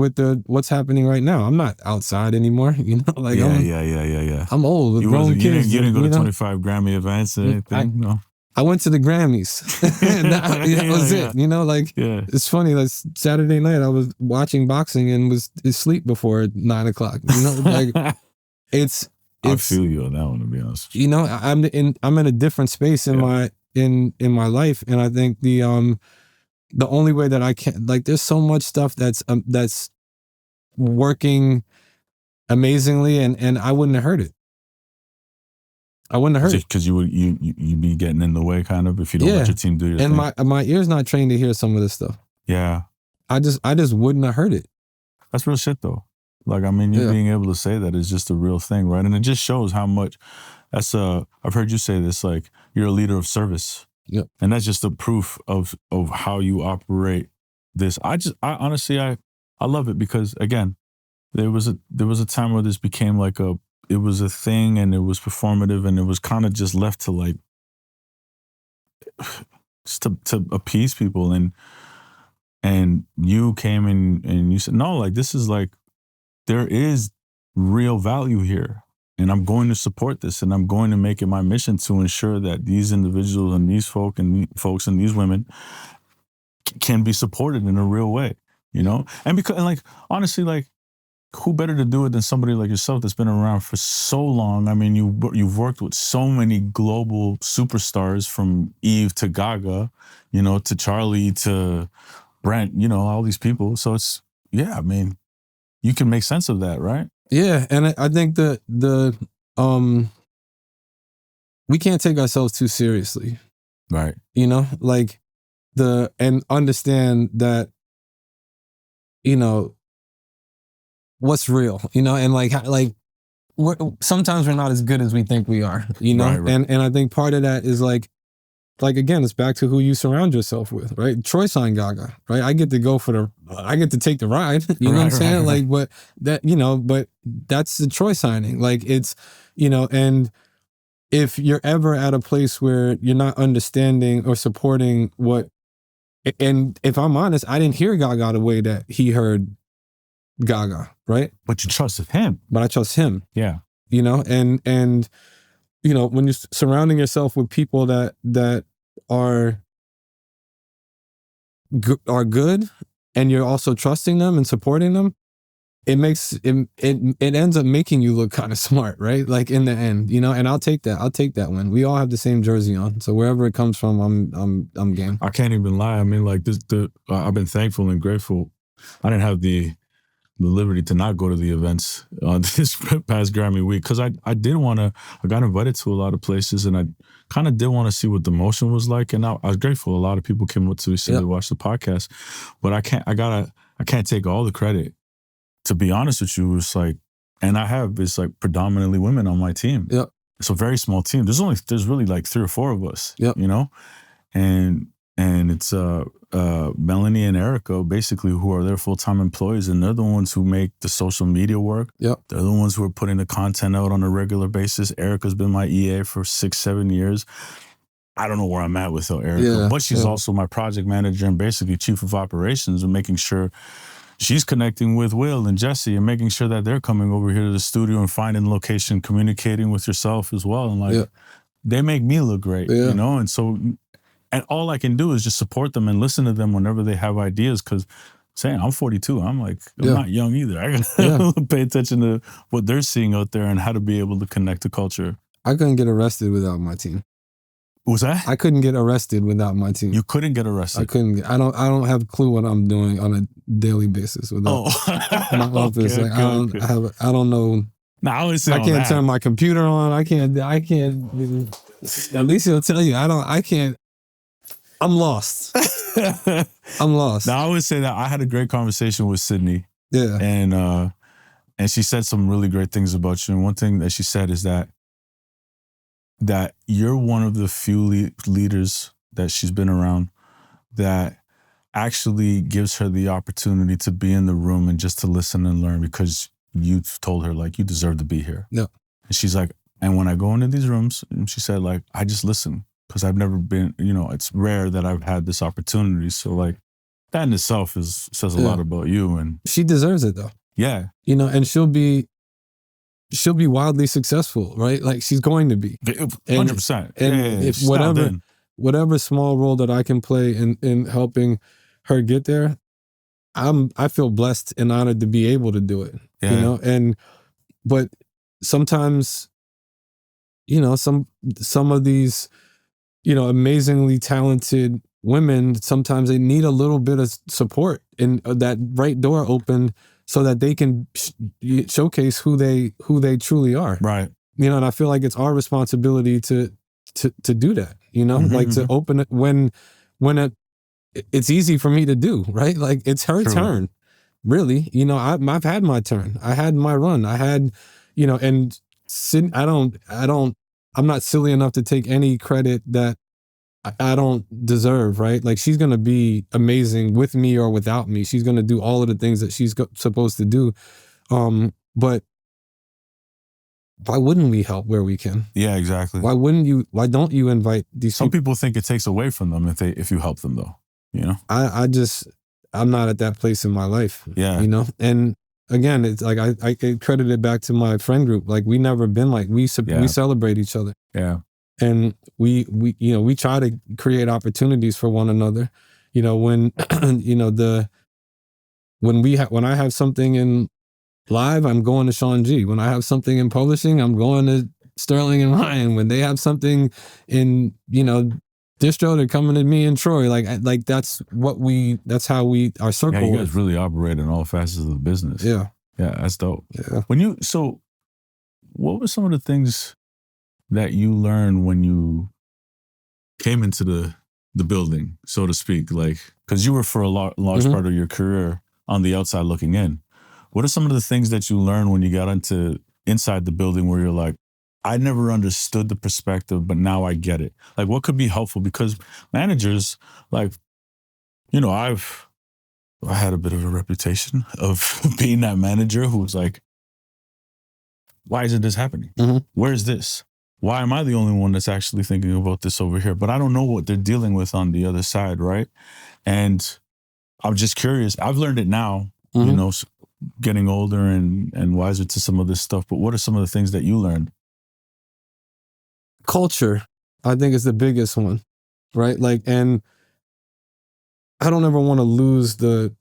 what's happening right now. I'm not outside anymore, you know, like I'm old with grown kids. You didn't go to 25 Grammy events or anything? No. I went to the Grammys. that was it. You know, like it's funny. Like Saturday night, I was watching boxing and was asleep before 9 o'clock. You know, like it's. I feel you on that one, to be honest. You know, I'm in a different space in my my life, and I think the only way that I can, like, there's so much stuff that's working amazingly, and I wouldn't have heard it. I wouldn't have heard it because you'd be getting in the way, kind of, if you don't let your team do your thing. And my ear's not trained to hear some of this stuff. Yeah, I just wouldn't have heard it. That's real shit, though. Like, I mean, you being able to say that is just a real thing, right? And it just shows how much. I've heard you say this, like, you're a leader of service. Yep. And that's just a proof of how you operate this. I honestly, I love it because, again, there was a time where this became like it was a thing, and it was performative, and it was kind of just left to, like, just to appease people. And you came in and you said, no, like, this is like, there is real value here, and I'm going to support this, and I'm going to make it my mission to ensure that these individuals and these folks and these women can be supported in a real way, you know? And like, honestly, like, who better to do it than somebody like yourself that's been around for so long? I mean, you've worked with so many global superstars, from Eve to Gaga, you know, to Charlie to Brent, you know, all these people. So it's, I mean, you can make sense of that, right? Yeah, and I think we can't take ourselves too seriously, right? You know, like and understand that, you know, what's real, you know, and like sometimes we're not as good as we think we are, you know, right. And I think part of that is like again, it's back to who you surround yourself with, right? Troy signed Gaga, right? I get to take the ride, you know what I'm saying? Like, but that, you know, but that's the Troy signing. Like, it's, you know, and if you're ever at a place where you're not understanding or supporting and if I'm honest, I didn't hear Gaga the way that he heard Gaga, right? But you trusted him. But I trust him. Yeah. You know, and you know, when you're surrounding yourself with people that are good, and you're also trusting them and supporting them, it makes it ends up making you look kind of smart, right? Like, in the end, you know. And I'll take that one. We all have the same jersey on, so wherever it comes from, I'm game. I can't even lie. I mean, like, I've been thankful and grateful. I didn't have the liberty to not go to the events this past Grammy week, because I got invited to a lot of places, and I kind of did want to see what the motion was like, and I was grateful a lot of people came up to me to watch the podcast, but I can't take all the credit. To be honest with you, it's like, and it's like predominantly women on my team. Yep. It's a very small team. There's really like 3 or 4 of us. Yep. You know, and it's Melanie and Erica, basically, who are their full-time employees, and they're the ones who make the social media work. Yep. They're the ones who are putting the content out on a regular basis. Erica's been my EA for 6-7 years. I don't know where I'm at with Erica, but she's also my project manager and basically chief of operations, and making sure she's connecting with Will and Jesse and making sure that they're coming over here to the studio and finding location, communicating with yourself as well. And like, they make me look great, you know? And so, and all I can do is just support them and listen to them whenever they have ideas, because saying I'm 42, I'm like, I'm not young either. I gotta pay attention to what they're seeing out there and how to be able to connect to culture. I couldn't get arrested without my team. What was that? I couldn't get arrested without my team. You couldn't get arrested? I don't have a clue what I'm doing on a daily basis without my office. Okay, I don't know. No, I can't turn my computer on. I can't. At least he'll tell you. I can't. I'm lost. I'm lost. Now, I would say that I had a great conversation with Sydney. Yeah. And she said some really great things about you. And one thing that she said is that you're one of the few leaders that she's been around that actually gives her the opportunity to be in the room and just to listen and learn, because you've told her like, you deserve to be here. Yeah. And she's like, and when I go into these rooms, and she said like, I just listen because I've never been, it's rare that I've had this opportunity. So like that in itself says a lot about you. And she deserves it though. Yeah. And she'll be wildly successful, right? Like she's going to be 100%. And if whatever small role that I can play in helping her get there, I feel blessed and honored to be able to do it. But sometimes, some of these, amazingly talented women, sometimes they need a little bit of support and that right door open so that they can showcase who they truly are. Right. And I feel like it's our responsibility to do that, like to open it when it's easy for me to do, right? Like it's her turn, really. I've had my turn. I had my run. I had, and I'm not silly enough to take any credit that I don't deserve, right? Like she's going to be amazing with me or without me. She's going to do all of the things that she's supposed to do. But why wouldn't we help where we can? Yeah, exactly. Why don't you invite these Some people think it takes away from them if you help them though, I'm not at that place in my life. Yeah. And again, it's like I credit it back to my friend group. Like we never been like we celebrate each other. Yeah. And we try to create opportunities for one another. When when I have something in live, I'm going to Sean G. When I have something in publishing, I'm going to Sterling and Ryan. When they have something in distro, they're coming to me and Troy. Like that's how our circle. Yeah, you guys really operate in all facets of the business. Yeah. Yeah, that's dope. Yeah. What were some of the things that you learned when you came into the building, so to speak? Like, because you were for a large part of your career on the outside looking in. What are some of the things that you learned when you got inside the building where you're like, I never understood the perspective, but now I get it? Like, what could be helpful? Because managers, like, I had a bit of a reputation of being that manager who was like, why isn't this happening? Where is this? Why am I the only one that's actually thinking about this over here? But I don't know what they're dealing with on the other side, right? And I'm just curious. I've learned it now, getting older and wiser to some of this stuff. But what are some of the things that you learned? Culture, I think, is the biggest one, right? Like, and I don't ever want to lose the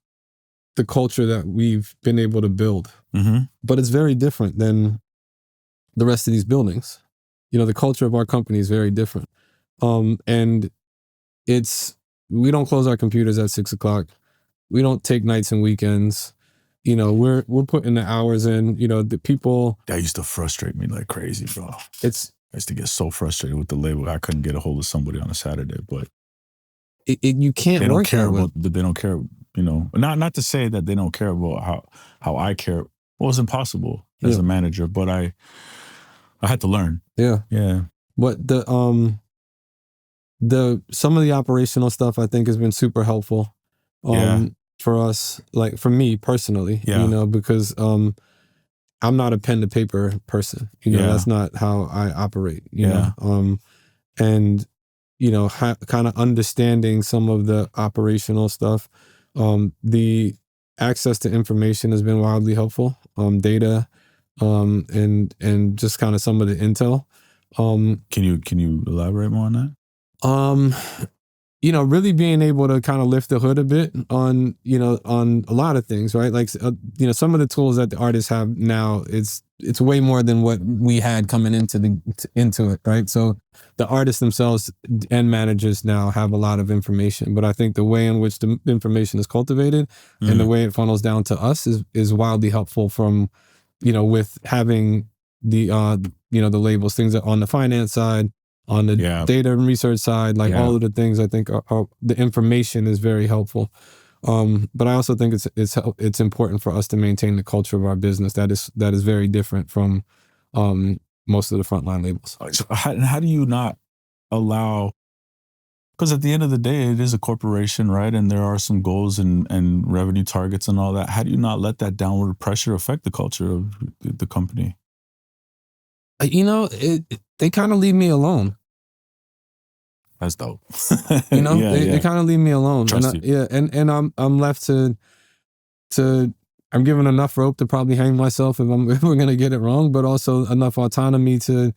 culture that we've been able to build. But it's very different than the rest of these buildings. The culture of our company is very different. And we don't close our computers at 6:00. We don't take nights and weekends. We're putting the hours in, the people. That used to frustrate me like crazy, bro. I used to get so frustrated with the label. I couldn't get a hold of somebody on a Saturday, but you can't work care that way. They don't care, not to say that they don't care about how I care. Well, it's impossible as a manager, but I had to learn. Yeah. Yeah. But some of the operational stuff I think has been super helpful for us, like for me personally, because I'm not a pen to paper person. That's not how I operate, know. And kind of understanding some of the operational stuff. The access to information has been wildly helpful. Data, and just kind of some of the intel. Can you elaborate more on that? Really being able to kind of lift the hood a bit on a lot of things, right? Like, some of the tools that the artists have now, it's way more than what we had coming into it, right? So the artists themselves and managers now have a lot of information, but I think the way in which the information is cultivated and the way it funnels down to us is wildly helpful from, with having the labels, things that on the finance side, on the data and research side, like all of the things I think are the information is very helpful. But I also think it's important for us to maintain the culture of our business that is very different from most of the frontline labels. So how do you not allow? Because at the end of the day, it is a corporation, right? And there are some goals and revenue targets and all that. How do you not let that downward pressure affect the culture of the company? You know, they kind of leave me alone. That's dope. You know, they kind of leave me alone. Trust you. And I'm left to I'm given enough rope to probably hang myself if we're gonna get it wrong, but also enough autonomy to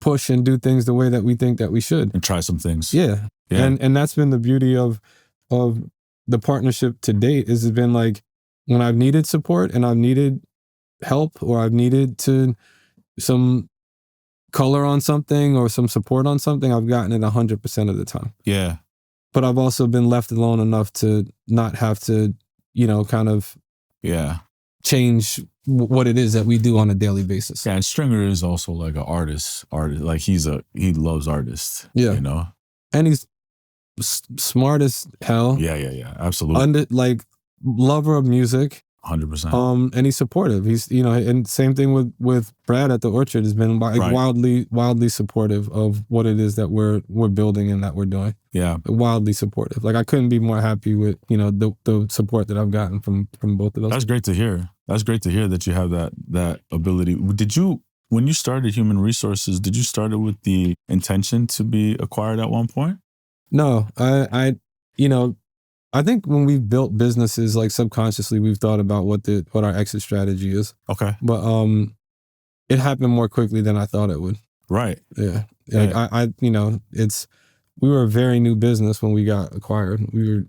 push and do things the way that we think that we should And try some things. Yeah. And that's been the beauty of the partnership to date. Is it's been like when I've needed support and I've needed help or I've needed some color on something or some support on something, I've gotten it 100% of the time. Yeah. But I've also been left alone enough to not have to, kind of change what it is that we do on a daily basis. Yeah, and Stringer is also like an artist. Like he loves artists. Yeah. You know? And he's smart as hell. Yeah. Absolutely. Lover of music. 100%. And he's supportive. He's, and same thing with Brad at the Orchard has been like wildly supportive of what it is that we're building and that we're doing. Yeah. Wildly supportive. Like I couldn't be more happy with, the support that I've gotten from both of those. That's great to hear. That's great to hear that you have that ability. When you started Human Resources, did you start it with the intention to be acquired at one point? No, I think when we've built businesses, like subconsciously, we've thought about what our exit strategy is. Okay. But it happened more quickly than I thought it would. Right. Yeah. Like we were a very new business when we got acquired. We were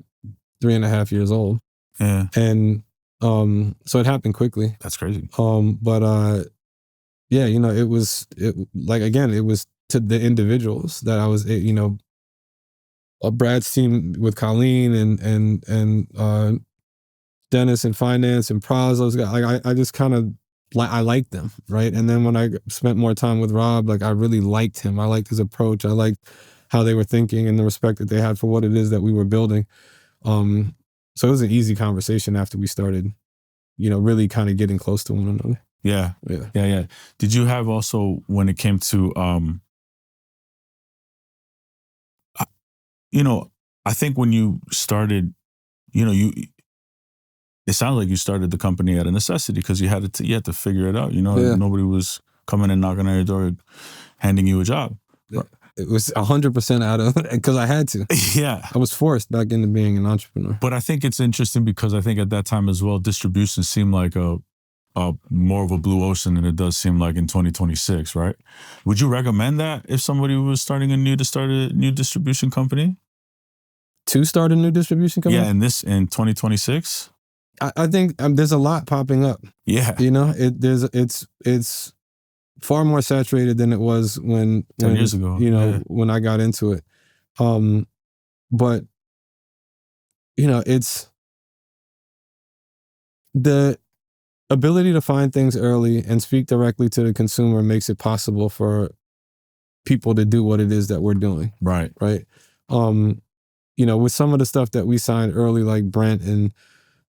3.5 years old. Yeah. And so it happened quickly. That's crazy. But it was to the individuals that I was, Brad's team with Colleen and Dennis in finance and Praz, those guys, like I just kind of I liked them, right? And then when I spent more time with Rob, like I really liked him. I liked his approach. I liked how they were thinking and the respect that they had for what it is that we were building. So it was an easy conversation after we started, really kind of getting close to one another. Yeah. Did you have also, when it came to I think when you started, it sounds like you started the company out of necessity because you had to figure it out. Nobody was coming and knocking on your door, handing you a job. It was 100% out of because I had to. Yeah, I was forced back into being an entrepreneur. But I think it's interesting because I think at that time as well, distribution seemed like a more of a blue ocean than it does seem like in 2026, right? Would you recommend that if somebody was starting a new distribution company? To start a new distribution company? Yeah, in 2026? I think there's a lot popping up. Yeah. It's far more saturated than it was 10 years ago. When I got into it. But it's the ability to find things early and speak directly to the consumer makes it possible for people to do what it is that we're doing. Right. Right. With some of the stuff that we signed early, like Brent and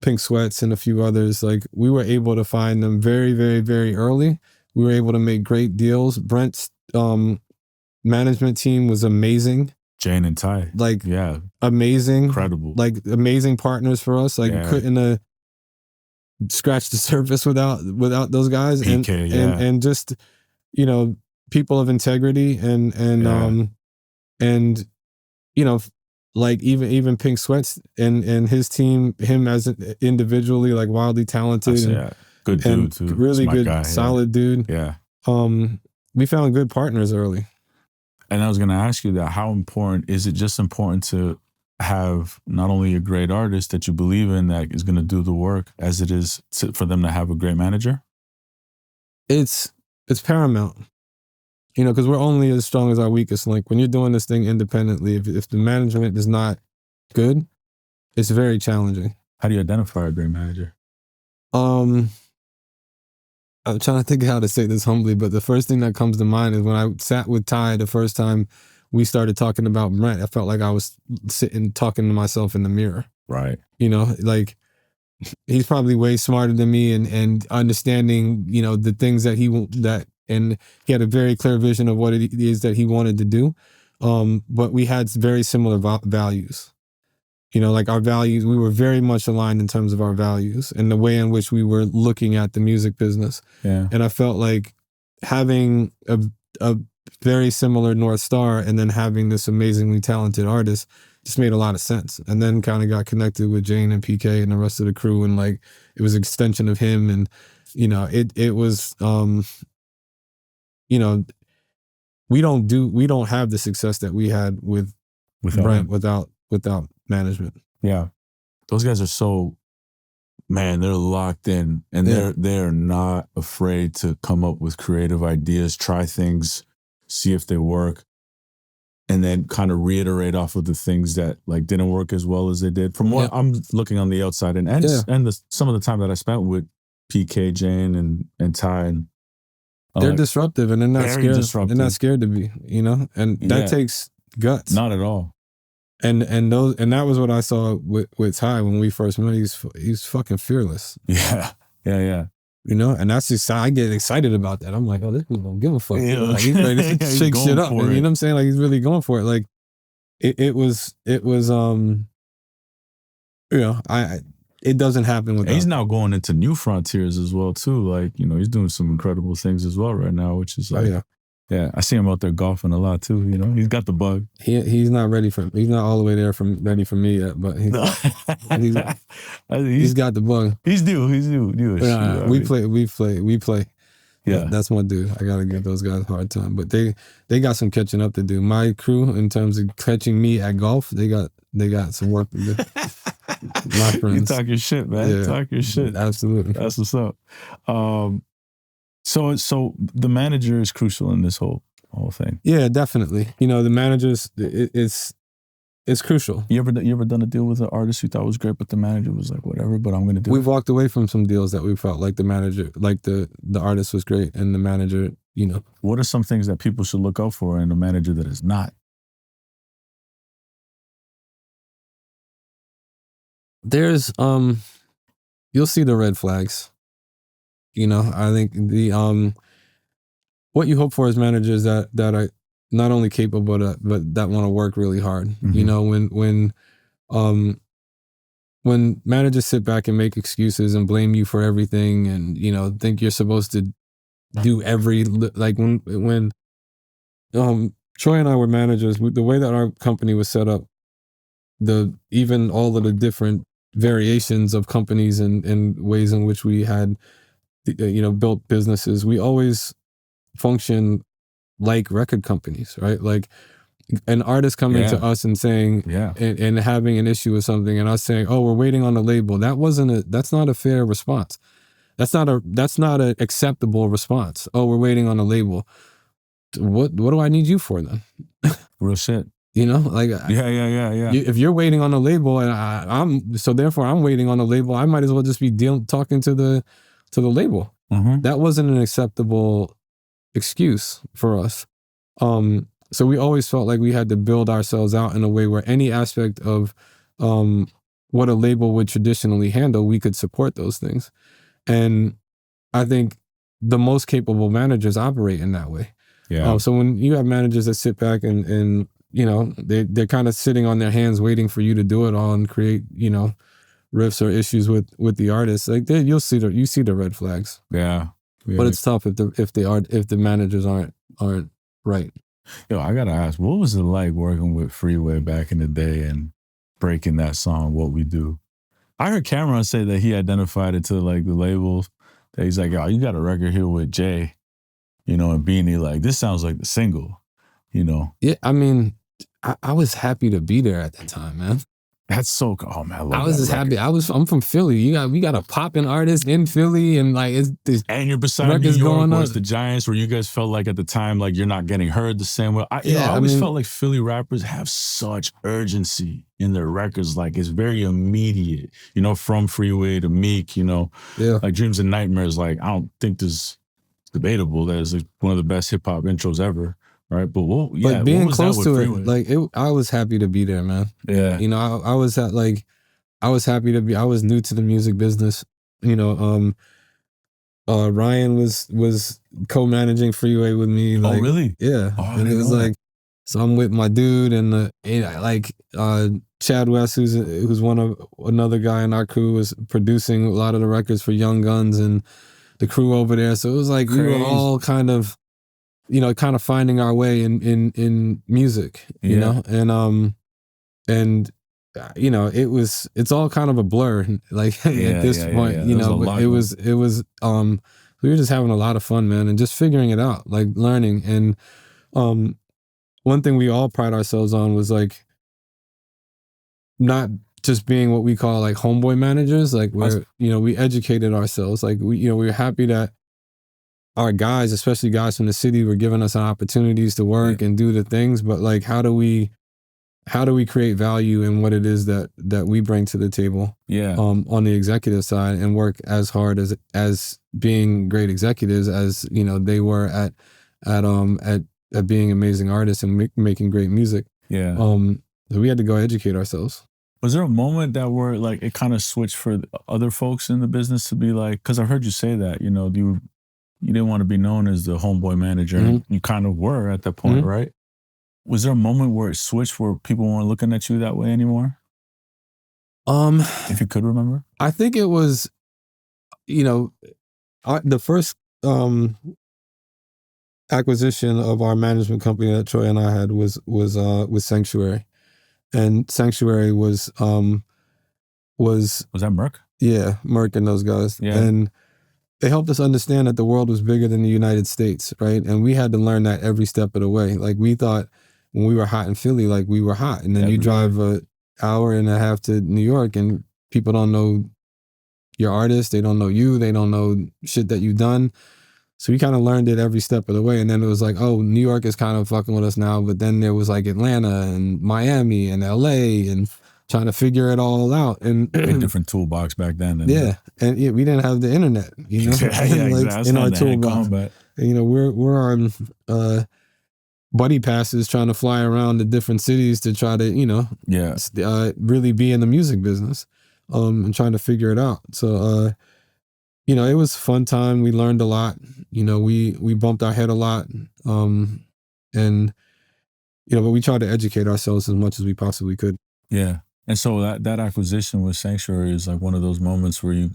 Pink Sweats and a few others, like we were able to find them very, very, very early. We were able to make great deals. Brent's management team was amazing. Jane and Ty. Like, amazing. Incredible. Like, amazing partners for us. Like, couldn't scratch the surface without those guys. PK, and just, people of integrity and like even Pink Sweats and his team, him as individually, like wildly talented. Good dude too. Really good, guy, solid dude. Yeah. We found good partners early. And I was going to ask you that, how important, is it just important to have not only a great artist that you believe in that is going to do the work as it is for them to have a great manager? It's paramount. Because we're only as strong as our weakest link. When you're doing this thing independently, if the management is not good, it's very challenging. How do you identify a great manager? I'm trying to think how to say this humbly, but the first thing that comes to mind is when I sat with Ty the first time we started talking about Brent, I felt like I was sitting talking to myself in the mirror. Right. Like he's probably way smarter than me and understanding, the things that and he had a very clear vision of what it is that he wanted to do. But we had very similar values. You know, like our values, we were very much aligned in terms of our values and the way in which we were looking at the music business. Yeah. And I felt like having a very similar North Star and then having this amazingly talented artist just made a lot of sense. And then kind of got connected with Jane and PK and the rest of the crew, and like it was an extension of him. And you know, it was you know, we don't have the success that we had with Brent without management. Yeah. Those guys are so, man, they're locked in, and they're not afraid to come up with creative ideas, try things, see if they work, and then kind of reiterate off of the things that like didn't work as well as they did. From what I'm looking on the outside, and some of the time that I spent with PK, Jane, and Ty, and they're disruptive, and they're not scared. They're not scared to be, you know, and that takes guts. Not at all. And that was what I saw with Ty when we first met. He's fucking fearless. Yeah. You know, and that's just, I get excited about that. I'm like, oh, this dude don't give a fuck. Yeah. Like, he's ready to shake shit up. You know what I'm saying? Like, he's really going for it. Like, it was you know, it doesn't happen with. He's now going into new frontiers as well too. Like, you know, he's doing some incredible things as well right now, which is like, yeah, I see him out there golfing a lot too. You know, he's got the bug. He's not ready for. He's not all the way there ready for me yet, but he's got the bug. He's due. We play. Yeah, that's my dude. I gotta give those guys a hard time, but they got some catching up to do. My crew, in terms of catching me at golf, they got some work to do. My friends, you talk your shit, man. Yeah, talk your shit. Absolutely, that's what's up. So the manager is crucial in this whole thing. Yeah, definitely. You know, the managers, it's crucial. You ever done a deal with an artist you thought was great, but the manager was like, whatever, but I'm gonna do We've walked away from some deals that we felt like the manager, like the artist was great and the manager, you know. What are some things that people should look out for in a manager that is not? There's you'll see the red flags. You know, I think the what you hope for as managers that are not only capable but that want to work really hard. Mm-hmm. You know, when managers sit back and make excuses and blame you for everything, and you know, think you're supposed to do like when Troy and I were managers, the way that our company was set up, even all of the different variations of companies and ways in which we had, you know, built businesses, we always function like record companies, right? Like an artist coming to us and saying, and having an issue with something, and us saying, oh, we're waiting on a label. That's not a fair response. That's not an acceptable response. Oh, we're waiting on a label. What do I need you for then? Real shit. You know, like yeah. If you're waiting on a label, and I'm waiting on a label, I might as well just be talking to the label. Mm-hmm. That wasn't an acceptable excuse for us. So we always felt like we had to build ourselves out in a way where any aspect of what a label would traditionally handle, we could support those things. And I think the most capable managers operate in that way. Yeah. So when you have managers that sit back and you know, they're kind of sitting on their hands waiting for you to do it all and create, you know, riffs or issues with the artists, like you see the red flags. Yeah. But it's tough if the managers aren't right. Yo, I gotta ask, what was it like working with Freeway back in the day and breaking that song "What We Do"? I heard Cameron say that he identified it to like the labels. That he's like, "Yo, you got a record here with Jay, you know, and Beanie. Like, this sounds like the single, you know." Yeah, I mean, I was happy to be there at that time, man. That's so cool. Oh man, I was just happy. I'm from Philly. We got a popping artist in Philly, and like and you're beside New York. Was the Giants where you guys felt like at the time like you're not getting heard the same way? I always felt like Philly rappers have such urgency in their records. Like it's very immediate. You know, from Freeway to Meek. You know, like Dreams and Nightmares. Like I don't think this is debatable. That is like one of the best hip hop intros ever. Right, but being close to it, like I was happy to be there, man. Yeah, you know, I was happy to be. I was new to the music business. You know, Ryan was co-managing Freeway with me. Oh, Like, really? yeah. Oh, I And it didn't was know that. like, so I'm with my dude and like Chad West, who's another guy in our crew, was producing a lot of the records for Young Guns and the crew over there. So it was like we were Crazy. all kind of finding our way in music, you Yeah. know, and it's all kind of a blur, like at this point, yeah. you There's a know, but lot it was we were just having a lot of fun, man, and just figuring it out, like learning. And one thing we all pride ourselves on was like not just being what we call like homeboy managers, like where we educated ourselves, like we were happy that our guys, especially guys from the city, were giving us opportunities to work and do the things, but like how do we create value in what it is that we bring to the table, on the executive side, and work as hard as being great executives as they were at being amazing artists and making great music. So we had to go educate ourselves. Was there a moment that where like it kind of switched for other folks in the business to be like, because I heard you say that you didn't want to be known as the homeboy manager, and you kind of were at that point, right? Was there a moment where it switched where people weren't looking at you that way anymore? If you could remember? I think it was, the first acquisition of our management company that Troy and I had was Sanctuary, and Sanctuary was that Merck? Yeah, Merck and those guys, and they helped us understand that the world was bigger than the United States, right? And we had to learn that every step of the way. Like we thought when we were hot in Philly, like we were hot, and then you drive an hour and a half to New York, and people don't know your artist, they don't know you, they don't know shit that you've done. So we kind of learned it every step of the way. And then it was like, oh, New York is kind of fucking with us now. But then there was like Atlanta and Miami and LA and trying to figure it all out. And a different toolbox back then. And we didn't have the internet, exactly. In our toolbox. We're on buddy passes trying to fly around to different cities to try to, really be in the music business, and trying to figure it out. So, it was a fun time. We learned a lot. We bumped our head a lot. But we tried to educate ourselves as much as we possibly could. Yeah. And so that acquisition with Sanctuary is like one of those moments where you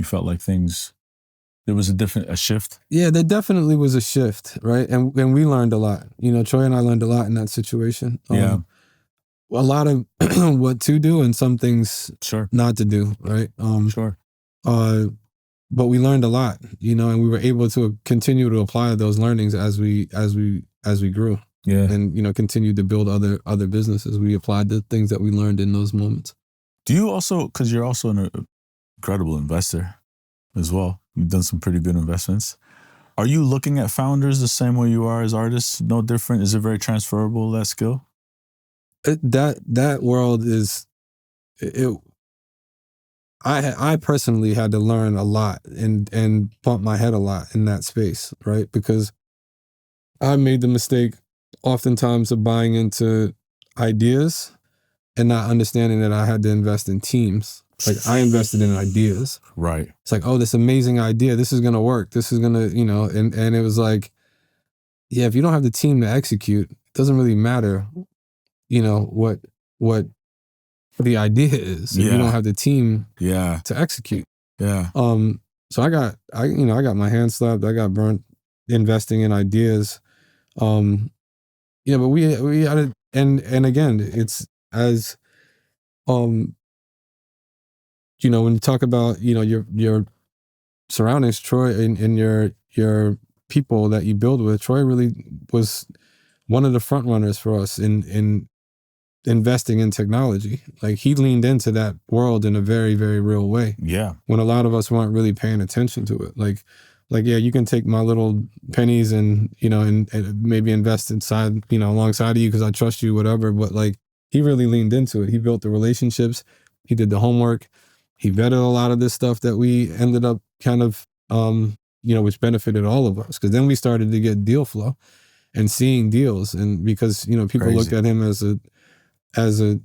felt like there was a shift. Yeah, there definitely was a shift, right? And we learned a lot. Troy and I learned a lot in that situation. A lot of what to do and some things not to do, right? But we learned a lot, and we were able to continue to apply those learnings as we grew. Yeah. And, continued to build other businesses. We applied the things that we learned in those moments. Do you also, because you're also an incredible investor as well, you've done some pretty good investments. Are you looking at founders the same way you are as artists? No different? Is it very transferable, that skill? That world is, I personally had to learn a lot and bump my head a lot in that space, right? Because I made the mistake oftentimes of buying into ideas and not understanding that I had to invest in teams. Like I invested in ideas. Right. It's like, oh, this amazing idea. This is going to work. This is going to, and it was like, yeah, if you don't have the team to execute, it doesn't really matter, what the idea is. If you don't have the team to execute. Yeah. So I got my hands slapped. I got burnt investing in ideas. But we had it, and again, it's as, when you talk about, your surroundings, Troy, and your people that you build with, Troy really was one of the front runners for us in investing in technology. Like he leaned into that world in a very, very real way. Yeah. When a lot of us weren't really paying attention to it. Like, yeah, you can take my little pennies and, and maybe invest inside, alongside of you because I trust you, whatever. But like, he really leaned into it. He built the relationships. He did the homework. He vetted a lot of this stuff that we ended up kind of, which benefited all of us. Because then we started to get deal flow and seeing deals. And because, people looked at him as a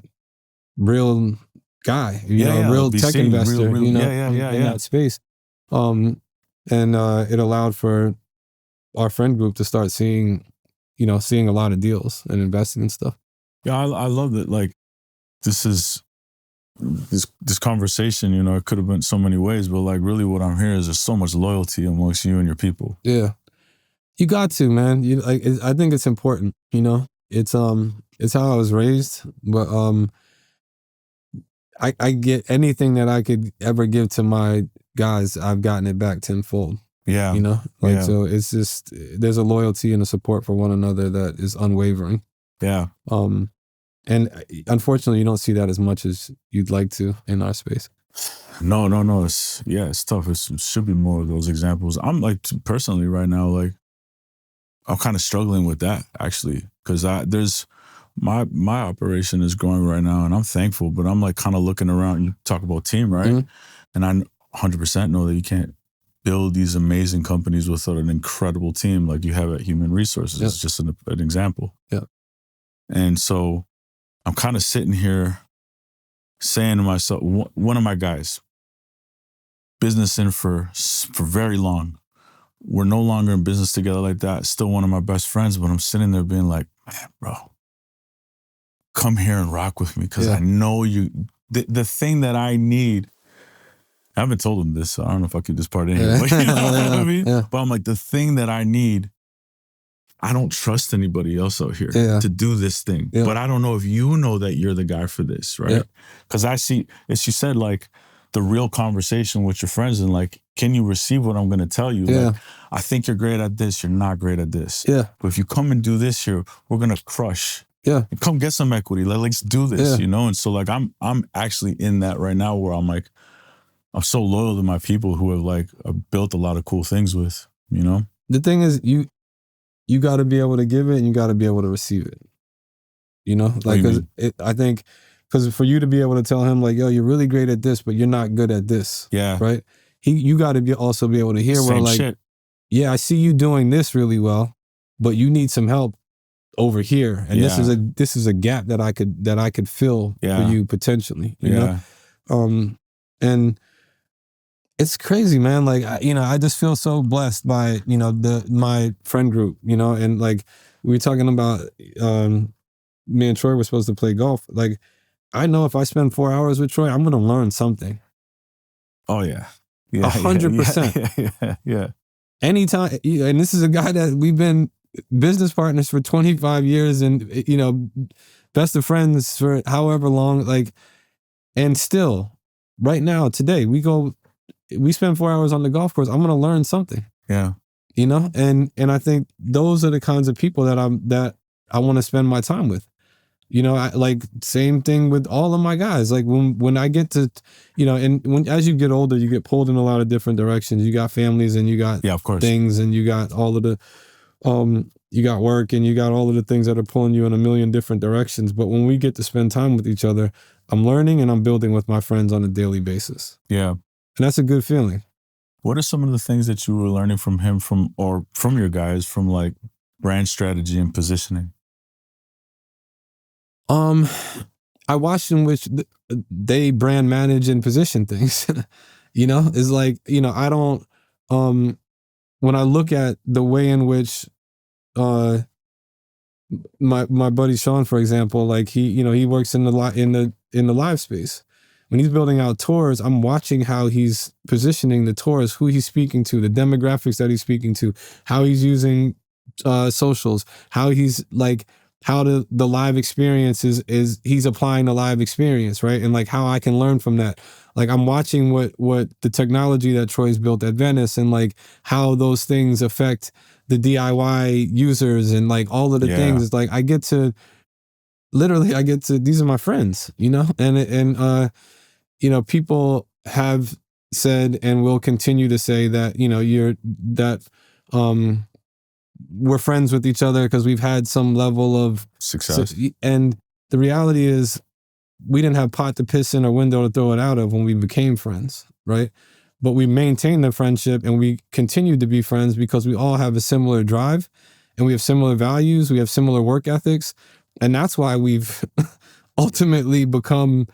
real guy, a real tech investor, in that space. And it allowed for our friend group to start seeing a lot of deals and investing in stuff. Yeah, I love that. Like, this conversation, it could have been so many ways, but like really what I'm hearing is there's so much loyalty amongst you and your people. Yeah. You got to, man. I think it's important, It's how I was raised, but I get anything that I could ever give to my guys, I've gotten it back tenfold. Yeah. So it's just, there's a loyalty and a support for one another that is unwavering. Yeah. And unfortunately, you don't see that as much as you'd like to in our space. No. It's tough. It should be more of those examples. I'm like, personally right now, like, I'm kind of struggling with that actually, because there's my operation is growing right now, and I'm thankful. But I'm like kind of looking around. You talk about team, right? Mm-hmm. And I 100% know that you can't build these amazing companies without an incredible team like you have at Human Resources. It's just an example. Yeah. And so I'm kind of sitting here saying to myself, one of my guys, business in for very long. We're no longer in business together like that. Still one of my best friends, but I'm sitting there being like, man, bro, come here and rock with me, because I know you. The thing that I need, I haven't told him this, so I don't know if I keep this part in here. But, you know what I mean? Yeah. But I'm like, the thing that I need, I don't trust anybody else out here to do this thing. Yeah. But I don't know if you know that you're the guy for this, right? Because I see, as you said, like, the real conversation with your friends and like, can you receive what I'm going to tell you? Yeah. Like, I think you're great at this. You're not great at this. Yeah. But if you come and do this here, we're going to crush. Yeah. And come get some equity. Let's do this, And so like, I'm actually in that right now where I'm like, I'm so loyal to my people who have like built a lot of cool things with, The thing is, you got to be able to give it and you got to be able to receive it. Like, I think, because for you to be able to tell him like, yo, you're really great at this, but you're not good at this. Yeah. Right. You got to also be able to hear where like, shit. Yeah, I see you doing this really well, but you need some help over here. And this is a gap that I could fill for you potentially, you know? And it's crazy, man. Like, I just feel so blessed by, my friend group, and like we were talking about, me and Troy were supposed to play golf. Like, I know if I spend 4 hours with Troy, I'm going to learn something. Oh yeah. 100%. Yeah. Anytime. And this is a guy that we've been business partners for 25 years and, best of friends for however long, like, and still right now, today we spend 4 hours on the golf course. I'm going to learn something. Yeah. And I think those are the kinds of people that I want to spend my time with. I like same thing with all of my guys. Like when I get to, and as you get older, you get pulled in a lot of different directions. You got families and you got of course. things and you got all of the, you got work and you got all of the things that are pulling you in a million different directions. But when we get to spend time with each other, I'm learning and I'm building with my friends on a daily basis. Yeah. And that's a good feeling. What are some of the things that you were learning from him from your guys from like brand strategy and positioning? I watched in which they brand manage and position things. It's like, I don't, when I look at the way in which, my buddy Sean, for example, like he works in the live space. When he's building out tours, I'm watching how he's positioning the tours, who he's speaking to, the demographics that he's speaking to, how he's using, socials, how he's like, how the live experience is he's applying the live experience, right? And like how I can learn from that. Like I'm watching what the technology that Troy's built at Venice and like how those things affect the DIY users and like all of the things. It's like I get to these are my friends, and people have said and will continue to say that we're friends with each other because we've had some level of success. And the reality is we didn't have pot to piss in or window to throw it out of when we became friends, right? But we maintained the friendship and we continued to be friends because we all have a similar drive and we have similar values, we have similar work ethics. And that's why we've ultimately become,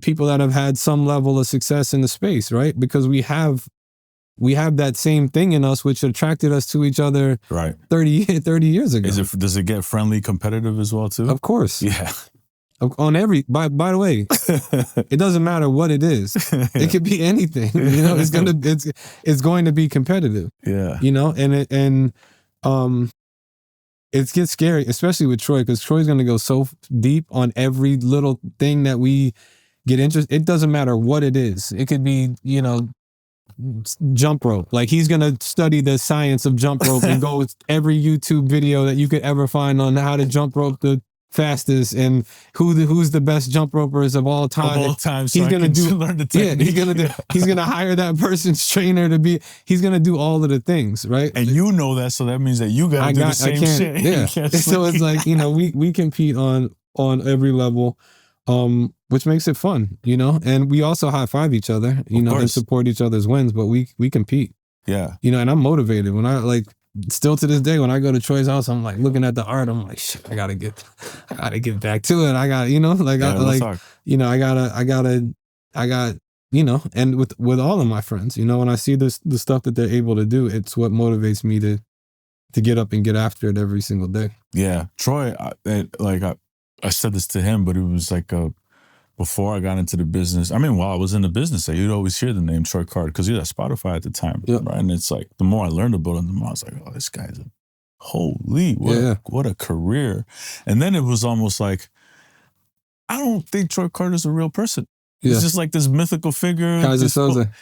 people that have had some level of success in the space, right? Because we have we have that same thing in us, which attracted us to each other Right. 30 years ago. Does it get friendly competitive as well too? Of course. Yeah. On every, by the way, it doesn't matter what it is. It could be anything. You know, it's going to be competitive. Yeah. You know, and it gets scary, especially with Troy, because Troy's going to go so deep on every little thing that we get interested. It doesn't matter what it is. It could be, you know, jump rope. Like, he's going to study the science of jump rope and go with every YouTube video that you could ever find on how to jump rope the fastest and who's the best jump ropers of all time. Of all time, so he's gonna learn the technique. Yeah, he's gonna hire that person's trainer to be. He's gonna do all of the things, right? And you know that, so that means that you gotta do the same shit. Yeah. So it's like, you know, we compete on every level, which makes it fun, you know. And we also high five each other, you know, and support each other's wins. But we compete. Yeah. You know, and I'm motivated when I like. Still to this day, when I go to Troy's house, I'm like looking at the art. I'm like, shit, I gotta get back to it. I got, you know, like, you know, I got, you know, and with all of my friends, you know, when I see the stuff that they're able to do, it's what motivates me to get up and get after it every single day. Yeah, Troy, I said this to him, but it was like before I got into the business. I mean, while I was in the business, you'd always hear the name Troy Carter because he was at Spotify at the time, right? And it's like, the more I learned about him, the more I was like, oh, this guy's what a career. And then it was almost like, I don't think Troy Carter's a real person. He's just like this mythical figure. Kaiser Soze.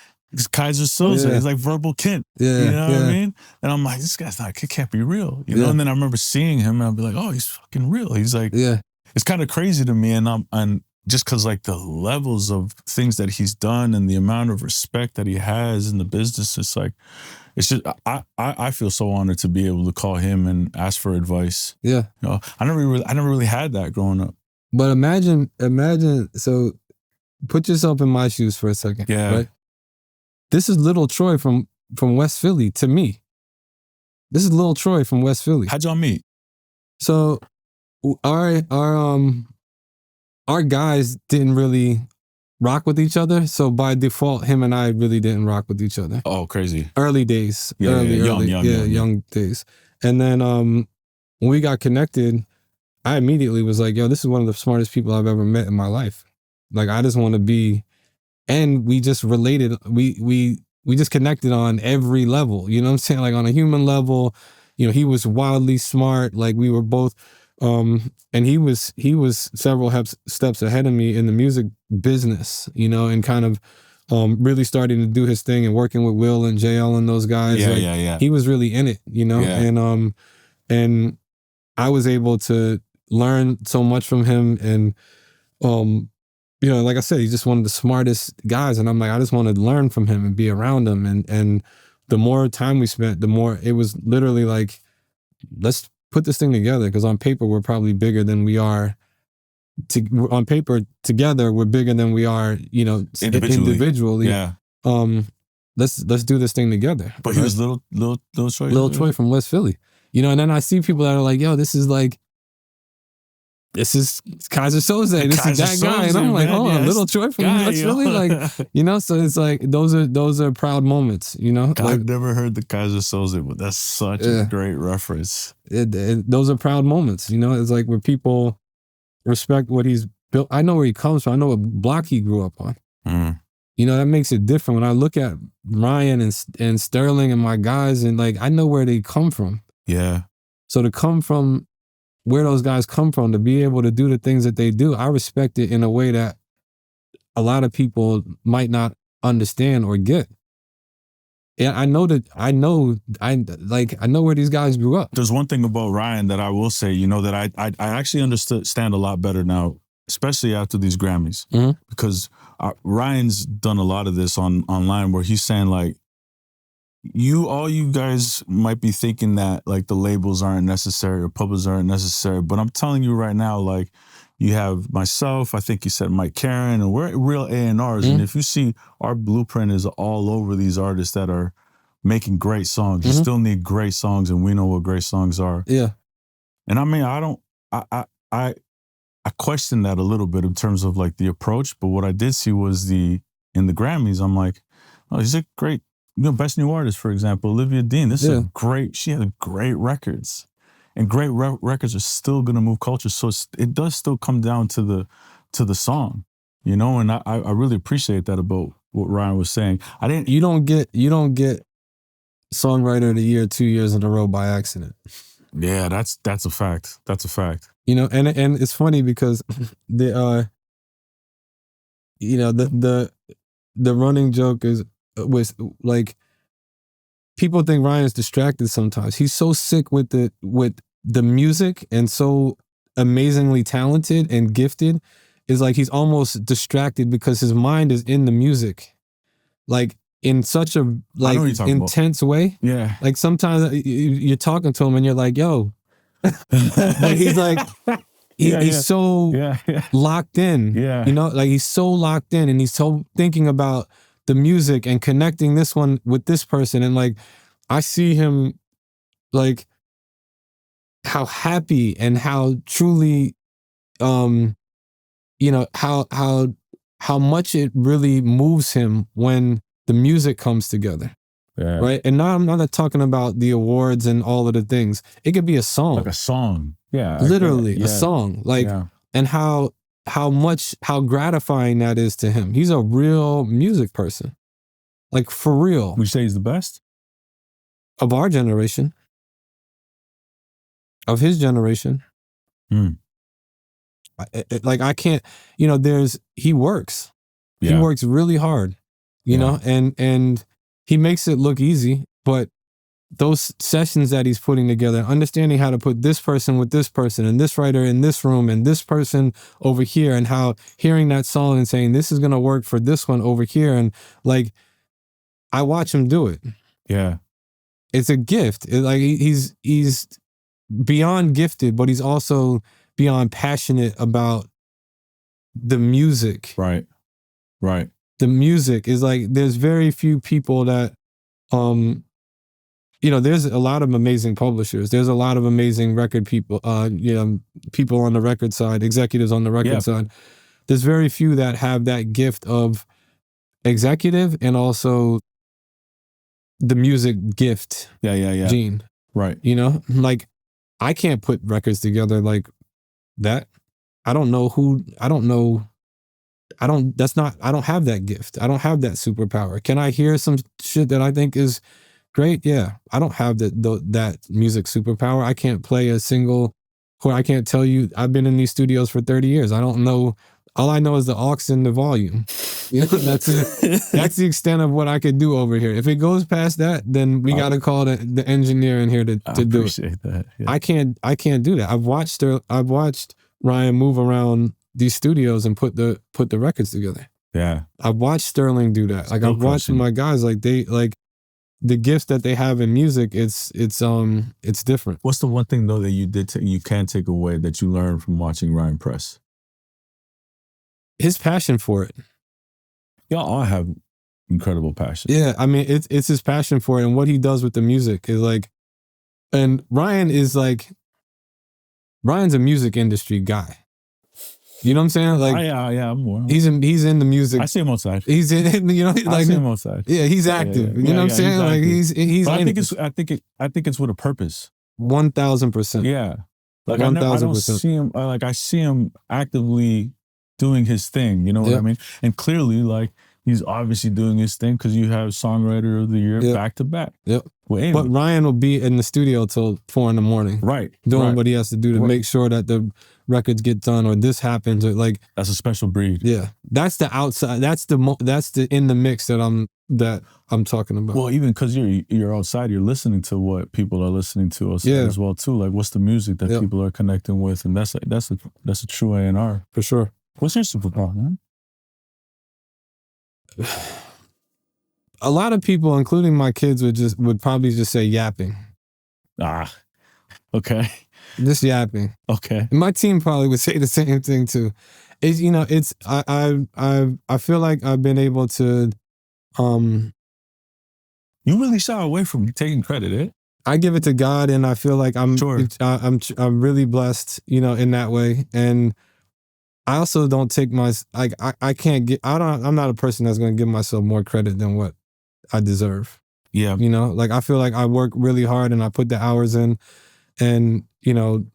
Kaiser Soze. He's like Verbal Kint. You know what I mean? And I'm like, this guy's not, it can't be real. You know? And then I remember seeing him and I'd be like, oh, he's fucking real. He's like, it's kind of crazy to me. And just because like the levels of things that he's done and the amount of respect that he has in the business, it's like, it's just, I feel so honored to be able to call him and ask for advice. Yeah. You know, I never really had that growing up. But imagine, so put yourself in my shoes for a second. Yeah. Right? This is little Troy from West Philly to me. This is little Troy from West Philly. How'd y'all meet? So our guys didn't really rock with each other. So by default, him and I really didn't rock with each other. Oh, crazy. Early days. Young days. And then when we got connected, I immediately was like, yo, this is one of the smartest people I've ever met in my life. Like, I just want to be, and we just related, we just connected on every level. You know what I'm saying? Like, on a human level, you know, he was wildly smart. Like, we were both, and he was several steps ahead of me in the music business, you know, and kind of really starting to do his thing and working with Will and JL and those guys. He was really in it, you know, and I was able to learn so much from him. And, you know, like I said, he's just one of the smartest guys. And I'm like, I just want to learn from him and be around him. And the more time we spent, the more it was literally like, let's put this thing together, because on paper we're probably bigger than we are. On paper together we're bigger than we are, you know, individually. Yeah. Let's do this thing together. But he was little Troy. Little Troy from West Philly. You know, and then I see people that are like, yo, this is Kaiser Soze. This is that guy. And I'm like, hold on, little Troy from West Philly. Like, you know, so it's like, those are proud moments, you know? I've never heard the Kaiser Soze, but that's such a great reference. Those are proud moments, you know? It's like where people respect what he's built. I know where he comes from. I know what block he grew up on. You know, that makes it different. When I look at Ryan and Sterling and my guys, and like, I know where they come from. Yeah. So to come from where those guys come from, to be able to do the things that they do, I respect it in a way that a lot of people might not understand or get. Yeah, I know where these guys grew up. There's one thing about Ryan that I will say, you know, that I actually understand a lot better now, especially after these Grammys, because Ryan's done a lot of this online where he's saying like, all you guys might be thinking that like the labels aren't necessary or pubs aren't necessary, but I'm telling you right now, like, you have myself, I think you said Mike Karen, and we're real A&Rs. And if you see, our blueprint is all over these artists that are making great songs. You still need great songs, and we know what great songs are. Yeah. And I mean, I question that a little bit in terms of like the approach, but what I did see was in the Grammys, I'm like, oh, these are great Best New Artist, for example, Olivia Dean. This is she had great records. And great records are still going to move culture. So it does still come down to the song, and I really appreciate that about what Ryan was saying. You don't get Songwriter of the Year 2 years in a row by accident. Yeah, that's a fact. That's a fact. And it's funny because the running joke was like, people think Ryan is distracted sometimes. He's so sick with the music and so amazingly talented and gifted, is like he's almost distracted because his mind is in the music, like in such a intense way. Yeah. Like sometimes you're talking to him and you're like, yo, but he's like, he's so locked in. Yeah. Like he's so locked in and he's so thinking about the music and connecting this one with this person. And like, I see him like how happy and how truly, how much it really moves him when the music comes together. Yeah. Right. And now I'm not talking about the awards and all of the things. It could be a song. Like a song. Yeah. Literally a song. Like, and how gratifying that is to him. He's a real music person. Like for real. Would you say he's the best? Of our generation. Of his generation. Like I can't, he works. He works really hard, you know, and he makes it look easy, but those sessions that he's putting together, understanding how to put this person with this person and this writer in this room and this person over here, and how hearing that song and saying, this is going to work for this one over here. And like, I watch him do it. Yeah. It's a gift. Like he's beyond gifted, but he's also beyond passionate about the music. Right. The music is like, there's very few people that, there's a lot of amazing publishers. There's a lot of amazing record people, people on the record side, executives on the record side. There's very few that have that gift of executive and also the music gift. Yeah. Gene. Right. Like I can't put records together like that. I don't have that gift. I don't have that superpower. Can I hear some shit that I think is great? Yeah. I don't have that music superpower. I can't play a single chord. I can't tell you, I've been in these studios for 30 years. I don't know. All I know is the aux and the volume. That's the extent of what I could do over here. If it goes past that, then we got to call the engineer in here to do it. I appreciate that. Yeah. I can't do that. I've watched Ryan move around these studios and put the records together. Yeah. I've watched Sterling do that. Like I've watched my guys, like they like the gifts that they have in music. It's different. What's the one thing though that you can take away that you learned from watching Ryan press? His passion for it. Y'all all have incredible passion. Yeah, I mean it's his passion for it, and what he does with the music is like, and Ryan's a music industry guy. You know what I'm saying? Like, yeah, I'm more. He's in the music. I see him outside. He's in, like I see him outside. Yeah, he's active. You know what I'm saying? Like he's. But I think it's with a purpose. 1,000%. Yeah, like I don't see him. Like I see him actively doing his thing. You know what I mean? And clearly, like he's obviously doing his thing because you have Songwriter of the Year back to back. Yep. But Ryan will be in the studio till 4 a.m. Right. Doing what he has to do to make sure that the records get done or this happens, or like that's a special breed. Yeah. That's the outside. That's the in the mix that I'm talking about. Well, even because you're outside, you're listening to what people are listening to as well too. Like what's the music that people are connecting with, and that's a true A&R for sure. What's your superpower, man? A lot of people, including my kids, would probably just say yapping. Okay. Just yapping. Okay. And my team probably would say the same thing too. I feel like I've been able to. You really shy away from taking credit, eh? I give it to God, and I feel like I'm really blessed, in that way. And I also don't take I'm not a person that's going to give myself more credit than what I deserve. Yeah. You know, like I feel like I work really hard and I put the hours in, and you know,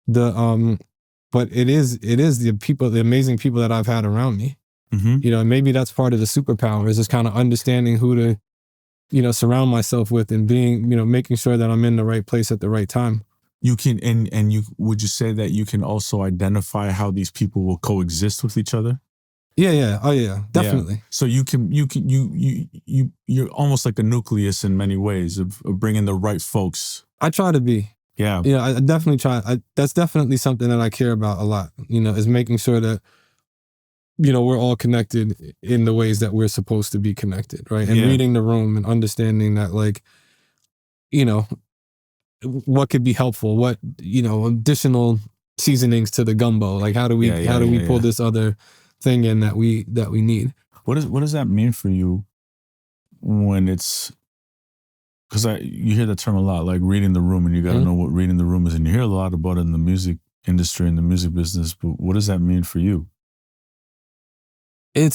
but it is the people, the amazing people that I've had around me. Mm-hmm. You know, and maybe that's part of the superpower, is just kind of understanding who to, you know, surround myself with, and being, you know, making sure that I'm in the right place at the right time. You can, and you, would you say that you can also identify how these people will coexist with each other? Yeah. Oh yeah, definitely. Yeah. So you're almost like a nucleus in many ways of bringing the right folks. I try to be. Yeah. Yeah, I definitely try. That's definitely something that I care about a lot, you know, is making sure that, you know, we're all connected in the ways that we're supposed to be connected, right? And Yeah. reading the room and understanding that, like, you know, what could be helpful, what, you know, additional seasonings to the gumbo. Like, how do we pull this other thing in that we need? What does that mean for you when it's, because you hear that term a lot, like reading the room, and you got to know what reading the room is, and you hear a lot about it in the music industry and the music business. But what does that mean for you? I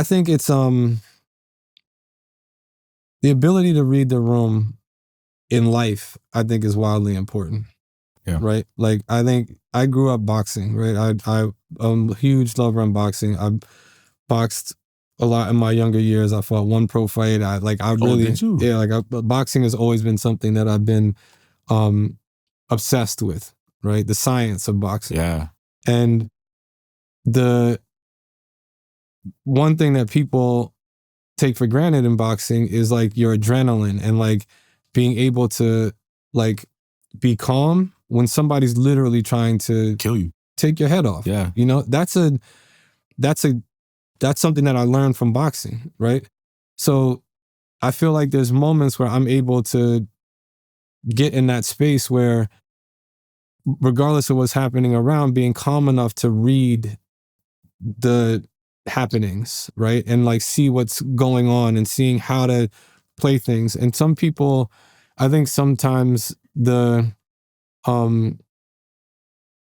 think it's the ability to read the room in life, I think, is wildly important. Yeah. Right. Like, I think I grew up boxing, right? I'm a huge lover in boxing. I boxed a lot in my younger years. I fought one pro fight. Did you? Yeah, like boxing has always been something that I've been obsessed with, right? The science of boxing. Yeah. And the one thing that people take for granted in boxing is like your adrenaline, and like being able to like be calm when somebody's literally trying to Kill you, take your head off. Yeah. You know, that's something that I learned from boxing, right? So I feel like there's moments where I'm able to get in that space where, regardless of what's happening around, being calm enough to read the happenings, right? And like see what's going on and seeing how to play things. And some people, I think sometimes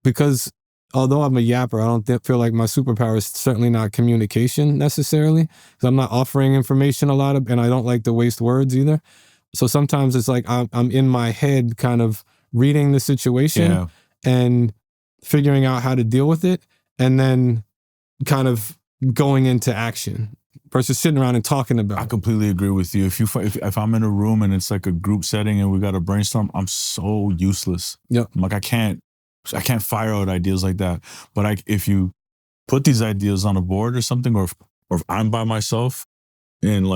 because although I'm a yapper, I don't feel like my superpower is certainly not communication necessarily, because I'm not offering information a lot of, and I don't like to waste words either. So sometimes it's like I'm in my head kind of reading the situation and figuring out how to deal with it, and then kind of going into action versus sitting around and talking about I completely agree with you. If I'm in a room and it's like a group setting and we got to brainstorm, I'm so useless. Yep. I'm like, I can't fire out ideas like that. But if you put these ideas on a board or something, or if I'm by myself and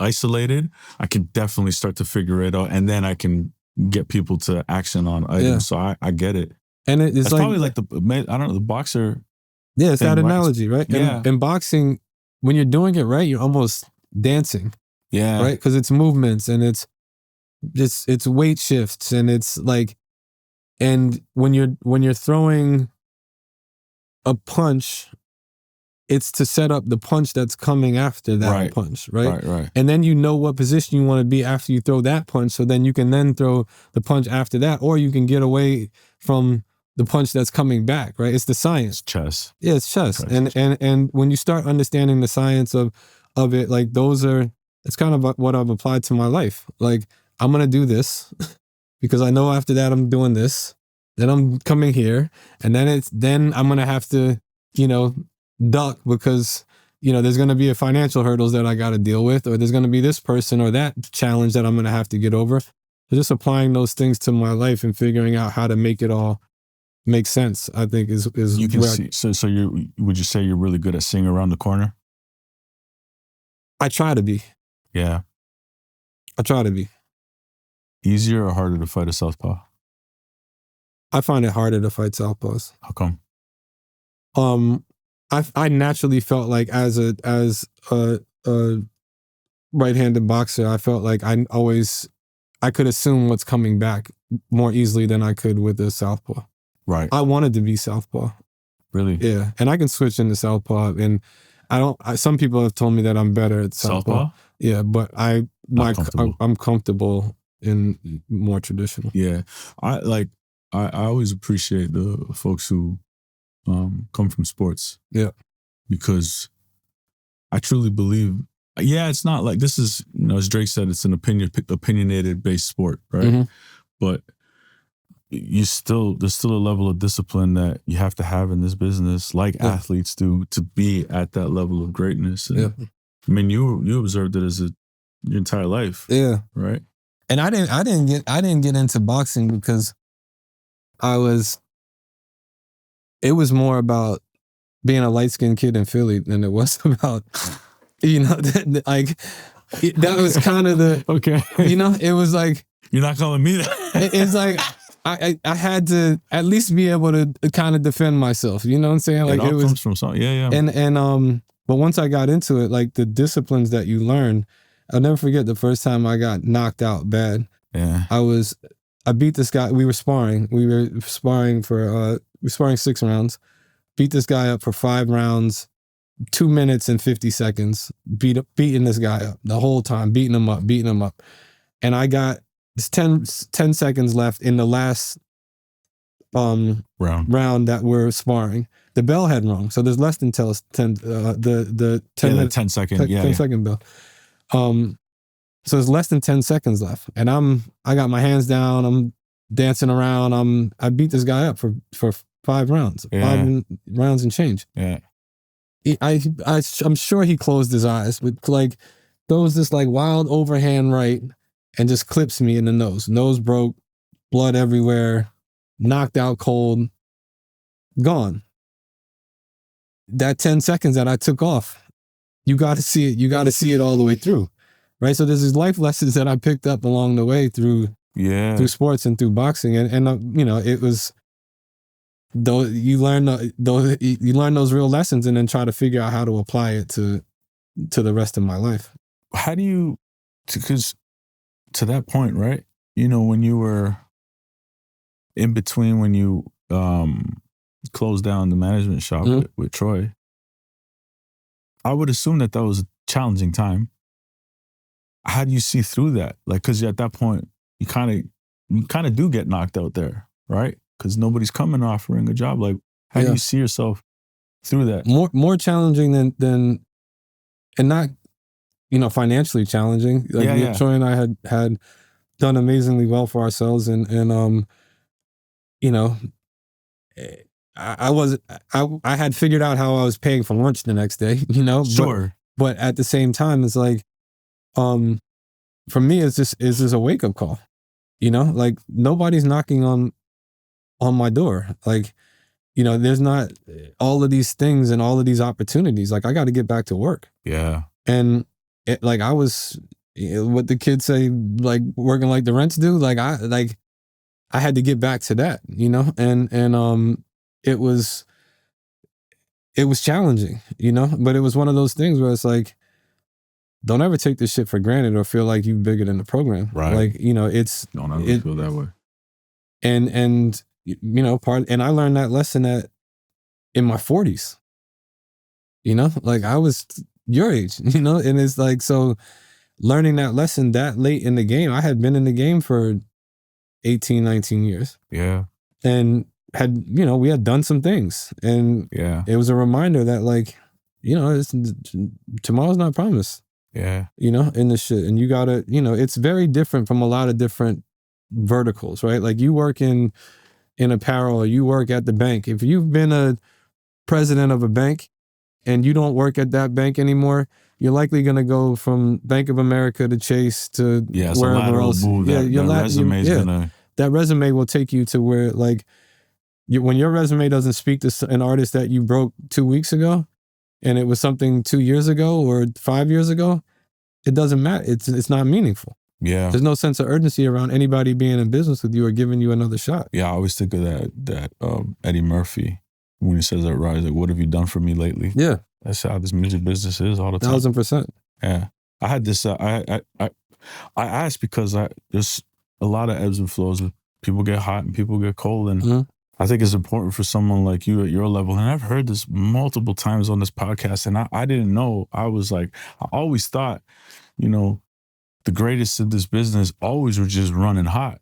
isolated, I can definitely start to figure it out, and then I can get people to action on items. Yeah. So I get it. And it's That's like, probably like the boxer. Yeah, it's thing, that right? analogy, right? Yeah. In boxing, when you're doing it right, you're almost dancing, Yeah. right? Because it's movements and it's weight shifts, and it's like, and when you're throwing a punch, it's to set up the punch that's coming after that punch, right? Right. And then you know what position you want to be after you throw that punch, so then you can then throw the punch after that, or you can get away from the punch that's coming back, right? It's the science. It's chess. Yeah, it's chess. And when you start understanding the science of it, like it's kind of what I've applied to my life. Like, I'm going to do this because I know after that I'm doing this, then I'm coming here, and then I'm going to have to, you know, duck because, you know, there's going to be financial hurdles that I got to deal with, or there's going to be this person or that challenge that I'm going to have to get over. So just applying those things to my life and figuring out how to make it all make sense, I think is you can see. So would you say you're really good at seeing around the corner? I try to be. Yeah. I try to be. Easier or harder to fight a southpaw? I find it harder to fight southpaws. How come? I naturally felt like as a right-handed boxer, I felt like I could assume what's coming back more easily than I could with a southpaw. Right. I wanted to be southpaw. Really? Yeah. And I can switch into southpaw, and some people have told me that I'm better at southpaw. Yeah, but I'm comfortable in more traditional. Yeah. I always appreciate the folks who come from sports. Yeah. Because I truly believe Yeah, it's not like this is, as Drake said, it's an opinionated based sport, right? Mhm. But there's still a level of discipline that you have to have in this business, like athletes do, to be at that level of greatness. And, I mean, you observed it as your entire life. Yeah. Right. And I didn't get into boxing because it was more about being a light-skinned kid in Philly than it was about, like, that was kind of the, okay. It was like, you're not calling me that. It's like, I had to at least be able to kind of defend myself. You know what I'm saying? Like, it all comes from something. Yeah. But once I got into it, like the disciplines that you learn, I'll never forget the first time I got knocked out bad. Yeah. I beat this guy. We were sparring. We were sparring 6 rounds. Beat this guy up for 5 rounds, 2 minutes and 50 seconds. Beating this guy up the whole time, beating him up. And I got 10 seconds left in the last round that we're sparring. The bell had rung, so there's less than 10 the 10 minute, 10 second 10 second bell. So there's less than 10 seconds left, and I got my hands down. I'm dancing around. I beat this guy up for 5 rounds, 5 rounds and change. Yeah, I'm sure he closed his eyes, but like throws this like wild overhand right and just clips me in the nose. Nose broke, blood everywhere, knocked out cold, gone. That 10 seconds that I took off, you got to see it. You got to see it all the way through, right? So there's these life lessons that I picked up along the way through sports and through boxing, and it was though you learn those real lessons and then try to figure out how to apply it to the rest of my life. How do you? Because to that point, right? When you were in between, when you closed down the management shop with Troy, I would assume that was a challenging time. How do you see through that? Like, because at that point, you kind of do get knocked out there, right? Because nobody's coming offering a job. Like, how do you see yourself through that? More challenging than and not financially challenging. Like, Troy and I had done amazingly well for ourselves, and I had figured out how I was paying for lunch the next day, Sure. But at the same time, it's like, for me, it's just a wake up call, like nobody's knocking on my door. Like, there's not all of these things and all of these opportunities. Like, I got to get back to work. Yeah. And I was, what the kids say, like working like the rents do. Like I had to get back to that, and it was challenging, but it was one of those things where it's like, don't ever take this shit for granted or feel like you're bigger than the program. Right. Like, it's don't ever feel that way. And and I learned that lesson in my 40s, like I was your age, and it's like, so learning that lesson that late in the game, I had been in the game for 18, 19 years. Yeah. And had, we had done some things, and it was a reminder that, like, tomorrow's not promised. Yeah. In this shit. And you gotta, it's very different from a lot of different verticals, right? Like, you work in apparel, or you work at the bank. If you've been a president of a bank and you don't work at that bank anymore, you're likely going to go from Bank of America to Chase to wherever else. Move. That resume will take you to where, like, when your resume doesn't speak to an artist that you broke 2 weeks ago, and it was something 2 years ago or 5 years ago, it doesn't matter. It's not meaningful. Yeah. There's no sense of urgency around anybody being in business with you or giving you another shot. Yeah, I always think of that Eddie Murphy when he says that, right? He's like, what have you done for me lately? Yeah. That's how this music business is all the time. 1000%. Yeah. I had this, I asked because there's a lot of ebbs and flows. People get hot and people get cold. And I think it's important for someone like you at your level. And I've heard this multiple times on this podcast, and I didn't know. I was like, I always thought, the greatest in this business always were just running hot.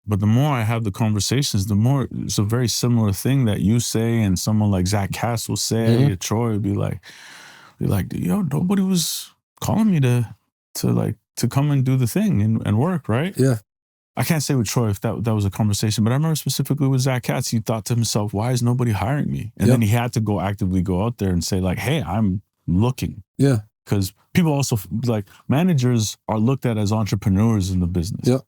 But the more I have the conversations, the more it's a very similar thing that you say, and someone like Zach Cass will say, or Troy would be like, yo, nobody was calling me to come and do the thing and work, right? Yeah. I can't say with Troy if that was a conversation, but I remember specifically with Zach Katz, he thought to himself, why is nobody hiring me? And then he had to actively go out there and say like, hey, I'm looking. Yeah. Because people also, like, managers are looked at as entrepreneurs in the business. Yeah.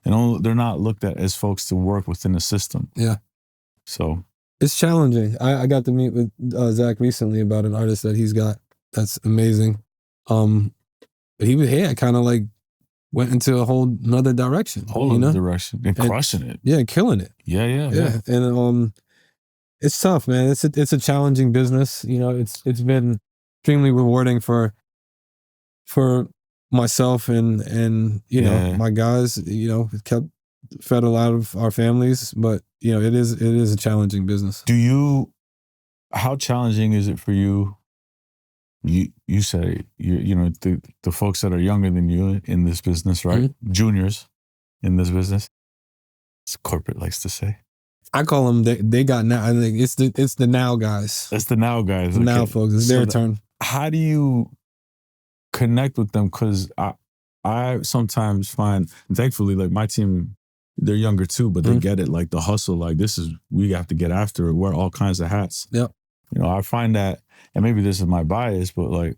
And they're not looked at as folks to work within a system. Yeah. So it's challenging. I got to meet with Zach recently about an artist that he's got that's amazing. But he had kind of like went into a whole nother direction. Direction. And crushing it. Yeah, killing it. Yeah. And it's tough, man. It's a challenging business. You know, it's been extremely rewarding for myself and you know, my guys, you know, kept fed a lot of our families, but you know, it is a challenging business. How challenging is it for you? You say you know the folks that are younger than you in this business, right? Mm-hmm. Juniors in this business. As corporate likes to say. I call them they got now. I think it's the now guys. That's the now guys. The now folks. It's their turn. How do you connect with them? Because I sometimes find, thankfully, like my team, they're younger too, but they get it. Like the hustle, like we have to get after it. Wear all kinds of hats. Yep. You know, I find that, and maybe this is my bias, but like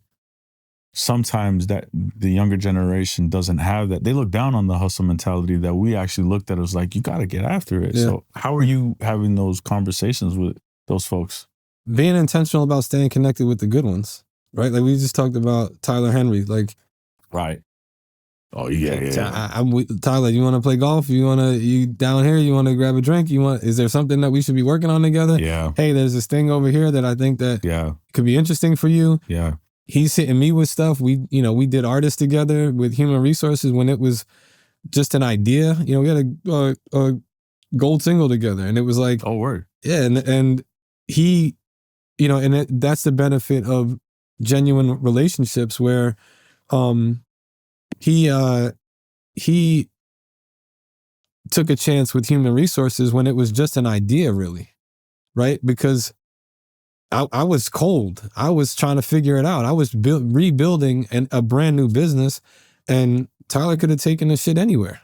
sometimes that the younger generation doesn't have that. They look down on the hustle mentality that we actually looked at as like, you got to get after it. Yeah. So how are you having those conversations with those folks? Being intentional about staying connected with the good ones, right? Like we just talked about Tyler Henry, like. Right. Oh yeah. Tyler, you want to play golf? You down here? You want to grab a drink? Is there something that we should be working on together? Yeah. Hey, there's this thing over here that I think that could be interesting for you. Yeah. He's hitting me with stuff. We did artists together with human resources when it was just an idea. You know, we had a gold single together, and it was like, oh word. Yeah, and he, you know, and that's the benefit of genuine relationships where, he took a chance with human resources when it was just an idea, really, right? Because I was cold. I was trying to figure it out. I was rebuilding a brand new business, and Tyler could have taken the shit anywhere.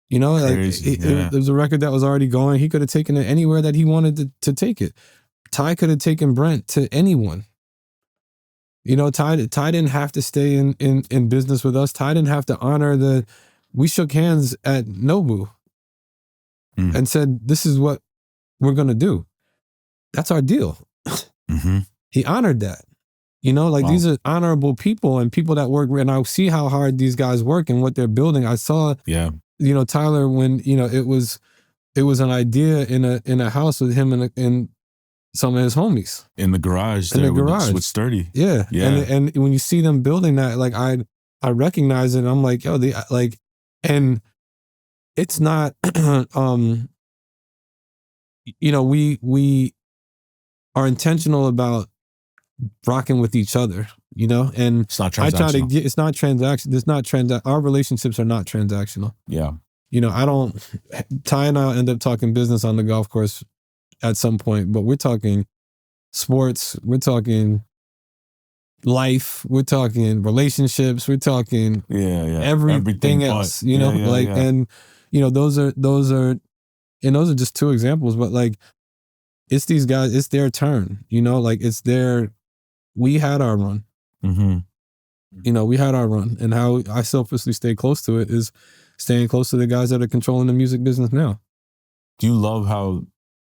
You know, crazy, like there was a record that was already going. He could have taken it anywhere that he wanted to take it. Ty could have taken Brent to anyone. You know, Ty didn't have to stay in business with us. Ty didn't have to honor we shook hands at Nobu and said, this is what we're going to do. That's our deal. Mm-hmm. He honored that. You know, like these are honorable people and people that work. And I see how hard these guys work and what they're building. I saw, you know, Tyler, when, you know, it was an idea in a house with him and some of his homies in the garage. With Sturdy. Yeah. And when you see them building that, like I recognize it. And I'm like, yo, and it's not, you know, we are intentional about rocking with each other, you know, and it's not transactional. It's not transaction. Our relationships are not transactional. Yeah. You know, Ty and I end up talking business on the golf course at some point, but we're talking sports, we're talking life, we're talking relationships, we're talking everything else, you know, and you know, those are just two examples, but like it's these guys, it's their turn, you know, like we had our run. Mm-hmm. You know, we had our run, and how I selflessly stay close to it is staying close to the guys that are controlling the music business now. Do you love how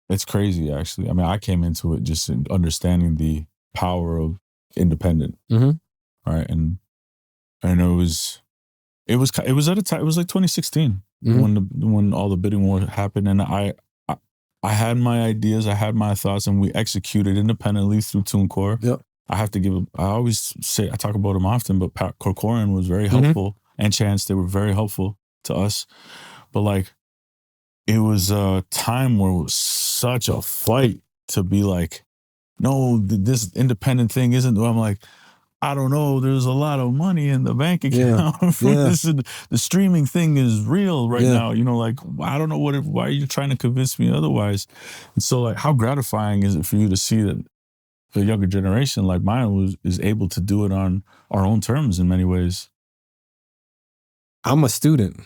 it's crazy, actually? I mean, I came into it just in understanding the power of independent, right? And it was at a time. It was like 2016 when all the bidding war happened, and I had my ideas, I had my thoughts, and we executed independently through TuneCore. Yep. I always say, I talk about him often, but Pat Corcoran was very helpful, and Chance, they were very helpful to us. But like, it was a time where it was such a fight to be like, no, this independent thing isn't. I'm like, I don't know. There's a lot of money in the bank account for this. And the streaming thing is real right now. You know, like, I don't know why are you trying to convince me otherwise? And so like, how gratifying is it for you to see that the younger generation like mine is able to do it on our own terms in many ways. I'm a student.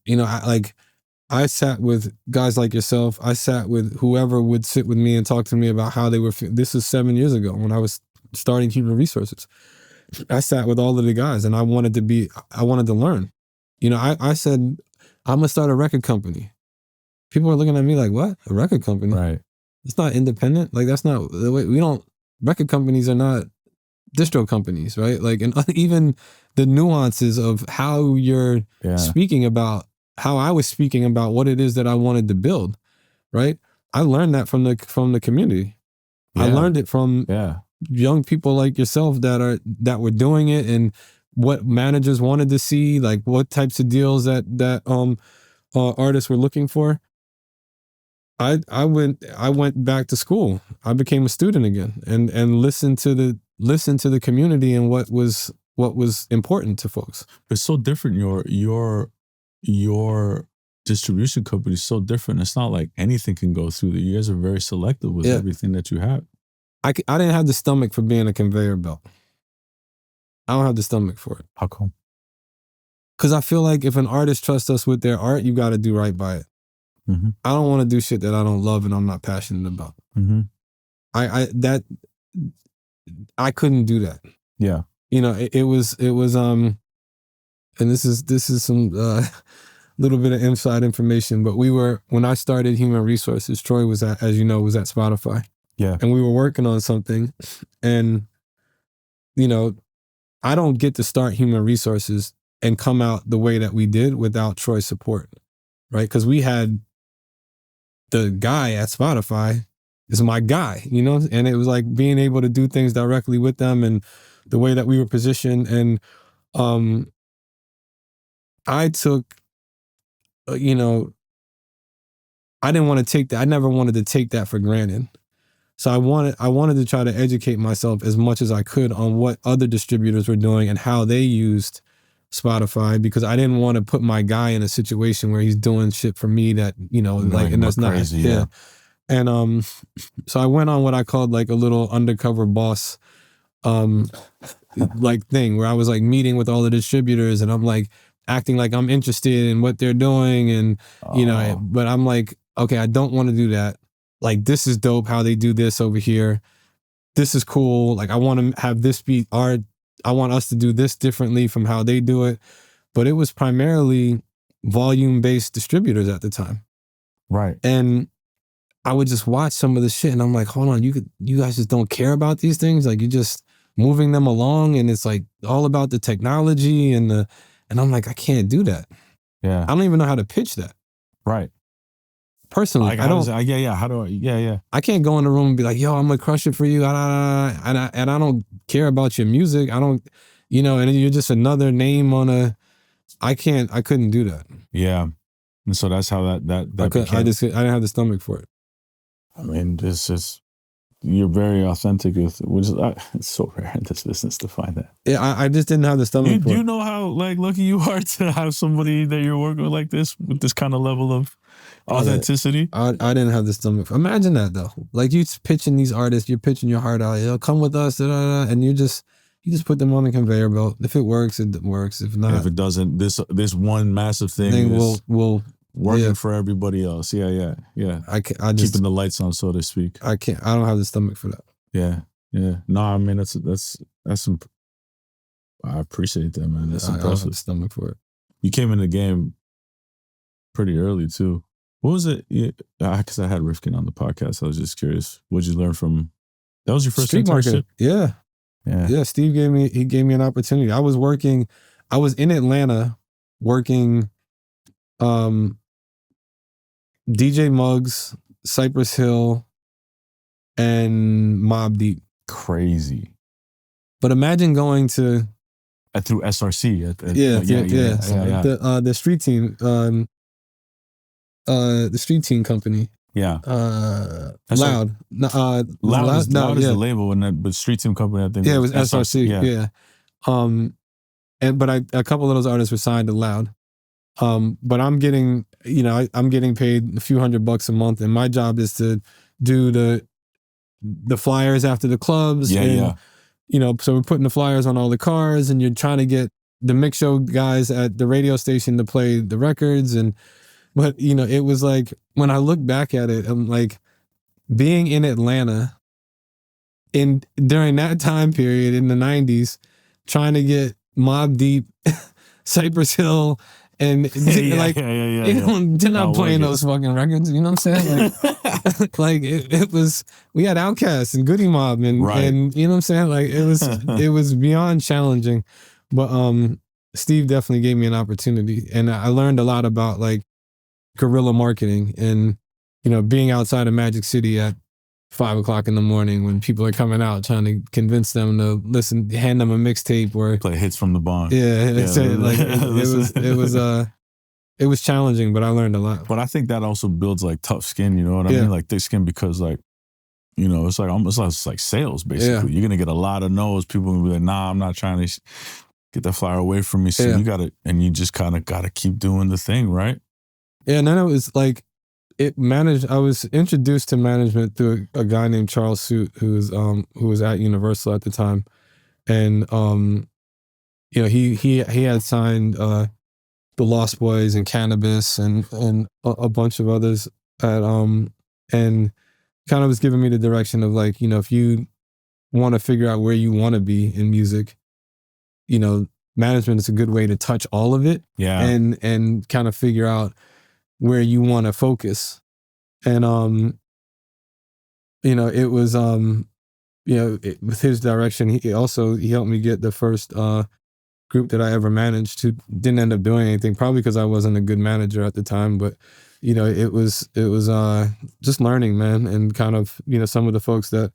You know, I sat with guys like yourself. I sat with whoever would sit with me and talk to me about how they were. This is 7 years ago when I was starting human resources. I sat with all of the guys and I wanted to learn. You know, I said, I'm gonna start a record company. People are looking at me like, what? A record company? Right. It's not independent. Like, that's not the way. Record companies are not distro companies, right? Like, and even the nuances of how you're speaking about, how I was speaking about what it is that I wanted to build, right? I learned that from the community. I learned it from young people like yourself that were doing it, and what managers wanted to see, like what types of deals that artists were looking for. I went back to school. I became a student again and listened to the community and what was important to folks. It's so different. Your distribution company is so different. It's not like anything can go through. You guys are very selective with everything that you have. I didn't have the stomach for being a conveyor belt. I don't have the stomach for it. How come? Because I feel like if an artist trusts us with their art, you got to do right by it. Mm-hmm. I don't want to do shit that I don't love and I'm not passionate about. Mm-hmm. I couldn't do that. Yeah. You know, it was and this is some little bit of inside information, but when I started human resources, Troy was at Spotify. Yeah. And we were working on something, and you know, I don't get to start human resources and come out the way that we did without Troy's support. Right? Because we had the guy at Spotify is my guy, you know? And it was like being able to do things directly with them and the way that we were positioned. And I took, I didn't want to take that. I never wanted to take that for granted. So I wanted to try to educate myself as much as I could on what other distributors were doing and how they used Spotify, because I didn't want to put my guy in a situation where he's doing shit for me that, and that's not crazy. Yeah. And so I went on what I called like a little undercover boss like thing where I was like meeting with all the distributors and I'm like acting like I'm interested in what they're doing, and but I'm like, okay, I don't want to do that. Like, this is dope how they do this over here. This is cool. Like, I want to have this be art. I want us to do this differently from how they do it. But it was primarily volume-based distributors at the time. Right. And I would just watch some of the shit and I'm like, hold on, you guys just don't care about these things? Like, you're just moving them along and it's like all about the technology and I'm like, I can't do that. Yeah. I don't even know how to pitch that. Right. Personally, I don't. How do I? Yeah. I can't go in the room and be like, "Yo, I'm gonna crush it for you," and I don't care about your music. I don't, and you're just another name on a. I couldn't do that. Yeah, and so that's how that I didn't have the stomach for it. I mean, this is you're very authentic with, which is it's so rare in this business to find that. Yeah, I just didn't have the stomach for it. You know how like lucky you are to have somebody that you're working with like this, with this kind of level of authenticity. I didn't have the stomach. Imagine that though. Like, you pitching these artists, you're pitching your heart out. Come with us, and you just put them on the conveyor belt. If it works, it works. If not, if it doesn't, this one massive thing will working for everybody else. Yeah. I just keeping the lights on, so to speak. I can't. I don't have the stomach for that. Yeah. No, I mean that's some. I appreciate that, man. That's I impressive. don't have the stomach for it. You came in the game pretty early too. What was it? Because I had Rifkin on the podcast. I was just curious. What'd you learn from? That was your first street internship? Marketing. Yeah. Steve gave me an opportunity. I was in Atlanta working DJ Muggs, Cypress Hill, and Mobb Deep. Crazy. But imagine going to through SRC. The street team, the street team company. Yeah. Loud. Loud is the label, but street team company, I think. Yeah, it was SRC. Yeah. But a couple of those artists were signed to Loud. But I'm getting, I'm getting paid a few $100 a month, and my job is to do the flyers after the clubs. And, you know, so we're putting the flyers on all the cars, and you're trying to get the mix show guys at the radio station to play the records. But, you know, it was like, when I look back at it, I'm like, being in Atlanta during that time period in the 90s, trying to get Mobb Deep, Cypress Hill, and they're not playing those fucking records, you know what I'm saying? Like, like it was, we had Outkast and Goody Mob, and you know what I'm saying? Like, it was beyond challenging, but Steve definitely gave me an opportunity, and I learned a lot about like guerrilla marketing, and you know, being outside of Magic City at 5 o'clock in the morning when people are coming out, trying to convince them to listen, hand them a mixtape or play hits from the bong. It was challenging, but I learned a lot. But I think that also builds like tough skin, you know what I mean? Like thick skin, because like, you know, it's like almost like sales basically. You're gonna get a lot of no's. People will be like, nah, I'm not trying to get that flyer away from me. So you just kind of gotta keep doing the thing, right? Yeah, and then it was like, I was introduced to management through a guy named Charles Suit, who was at Universal at the time. And you know, he had signed the Lost Boys and Cannabis and a bunch of others at and kind of was giving me the direction of like, you know, if you want to figure out where you want to be in music, you know, management is a good way to touch all of it. And kind of figure out where you want to focus. And you know, it was you know, with his direction, he helped me get the first group that I ever managed, who didn't end up doing anything, probably because I wasn't a good manager at the time. But you know, it was just learning, man, and kind of, you know, some of the folks that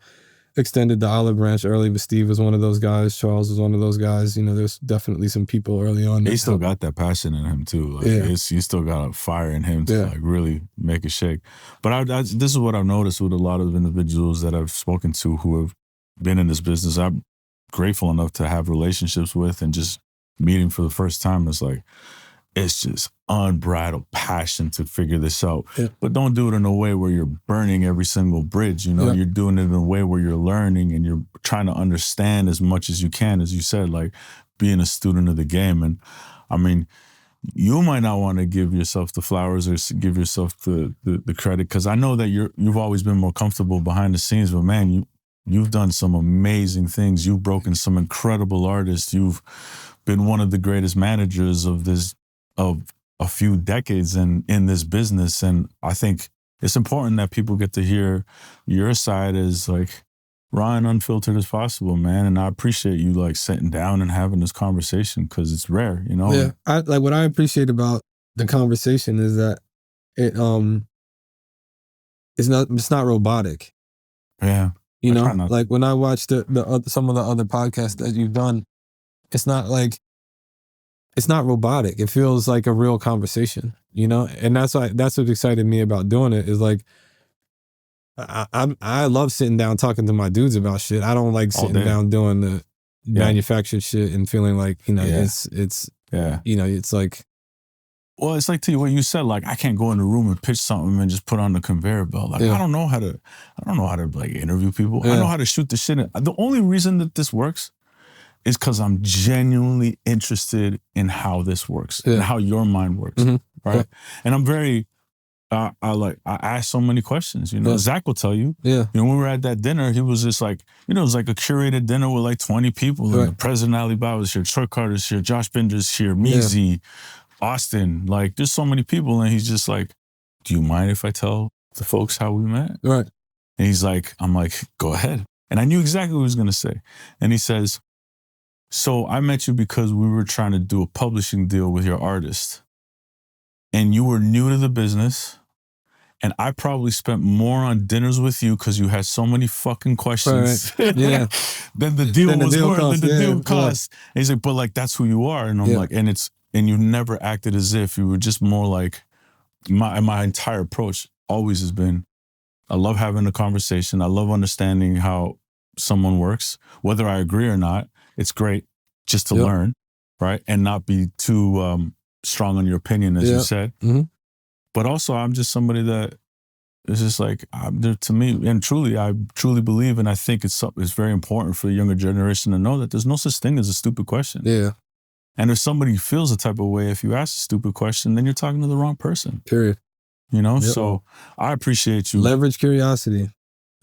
extended the olive branch early, but Steve was one of those guys. Charles was one of those guys. You know, there's definitely some people early on. He still got that passion in him too. Like he still got a fire in him to like really make it shake. But this is what I've noticed with a lot of individuals that I've spoken to who have been in this business. I'm grateful enough to have relationships with, and just meeting for the first time. It's like, it's just unbridled passion to figure this out. But don't do it in a way where you're burning every single bridge, you know? You're doing it in a way where you're learning and you're trying to understand as much as you can, as you said, like being a student of the game. And I mean, you might not want to give yourself the flowers or give yourself the credit, because I know that you've always been more comfortable behind the scenes, but man, you've done some amazing things. You've broken some incredible artists. You've been one of the greatest managers of a few decades in this business. And I think it's important that people get to hear your side as like raw and unfiltered as possible, man. And I appreciate you like sitting down and having this conversation, because it's rare, you know? Yeah. What I appreciate about the conversation is that it's not robotic. Yeah. You know, like when I watch some of the other podcasts that you've done, it's not robotic. It feels like a real conversation, you know? And that's what excited me about doing it, is like, I love sitting down talking to my dudes about shit. I don't like sitting down doing the manufactured shit and feeling like, you know, it's you know, it's like. Well, it's like to you what you said, like I can't go in the room and pitch something and just put on the conveyor belt. Like I don't know how to like interview people. I know how to shoot the shit. The only reason that this works is because I'm genuinely interested in how this works and how your mind works, right? And I'm very, I ask so many questions, you know. Zach will tell you, you know, when we were at that dinner, he was just like, you know, it was like a curated dinner with like 20 people. And the president of Alibaba was here, Troy Carter's here, Josh Binder's here, Meezy, Austin, like there's so many people. And he's just like, do you mind if I tell the folks how we met? Right. And he's like, I'm like, go ahead. And I knew exactly what he was going to say. And he says, so I met you because we were trying to do a publishing deal with your artist. And you were new to the business. And I probably spent more on dinners with you because you had so many fucking questions than the deal was worth, than the deal cost. And he's like, but like, that's who you are. And I'm like, and you never acted as if. You were just more like, my entire approach always has been, I love having a conversation. I love understanding how someone works. Whether I agree or not, it's great just to learn, right? And not be too strong on your opinion, as you said. But also, I'm just somebody that It's just like, to me, and truly, I truly believe, and I think it's very important for the younger generation to know that there's no such thing as a stupid question. Yeah. And if somebody feels a type of way, if you ask a stupid question, then you're talking to the wrong person. Period. You know, Yep. so I appreciate you. Leverage curiosity.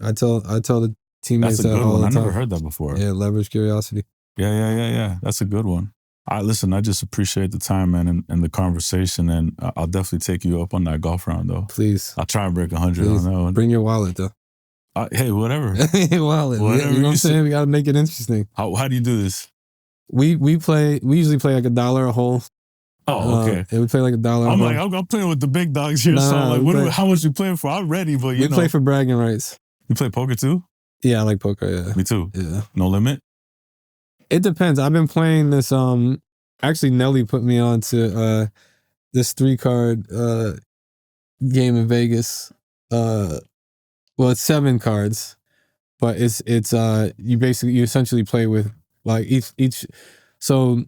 I tell the teammates That's a that good all one. the I time. never heard that before. Yeah, leverage curiosity. Yeah. That's a good one. Listen, I just appreciate the time, man, and the conversation, and I'll definitely take you up on that golf round, though. Please. I'll try and break 100 Please. on that one. Bring your wallet, though. Hey, whatever. Wallet. Whatever you know what I'm saying? We got to make it interesting. How do you do this? We usually play like $1 a hole. Oh, okay. And we play like $1 I'm a like, hole. I'm playing with the big dogs here, so I'm like, how much you playing for? I'm ready, but you know. We play for bragging rights. You play poker too? Yeah, I like poker, yeah. Me too. Yeah. No limit? It depends. I've been playing this, actually Nelly put me on to this 3-card game in Vegas. Well, it's 7 cards, but it's you essentially play with like each so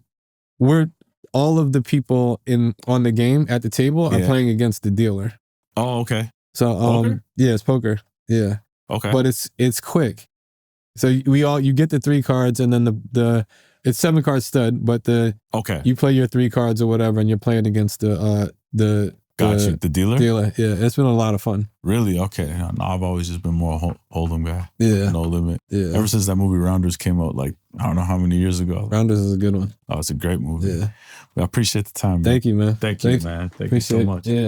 we're all of the people on the game at the table are playing against the dealer. Oh, okay. So poker? Yeah, it's poker. Yeah. Okay. But it's quick. So you get the 3 cards, and then the it's 7 card stud, but you play your 3 cards or whatever, and you're playing against the dealer? Dealer. Yeah, it's been a lot of fun. Really? Okay. No, I've always just been more a hold'em guy. Yeah. No limit. Yeah. Ever since that movie Rounders came out, like, I don't know how many years ago. Rounders is a good one. Oh, it's a great movie. Yeah. I appreciate the time, man. Thank you, man. Thank you, man. Thank you so much. Yeah.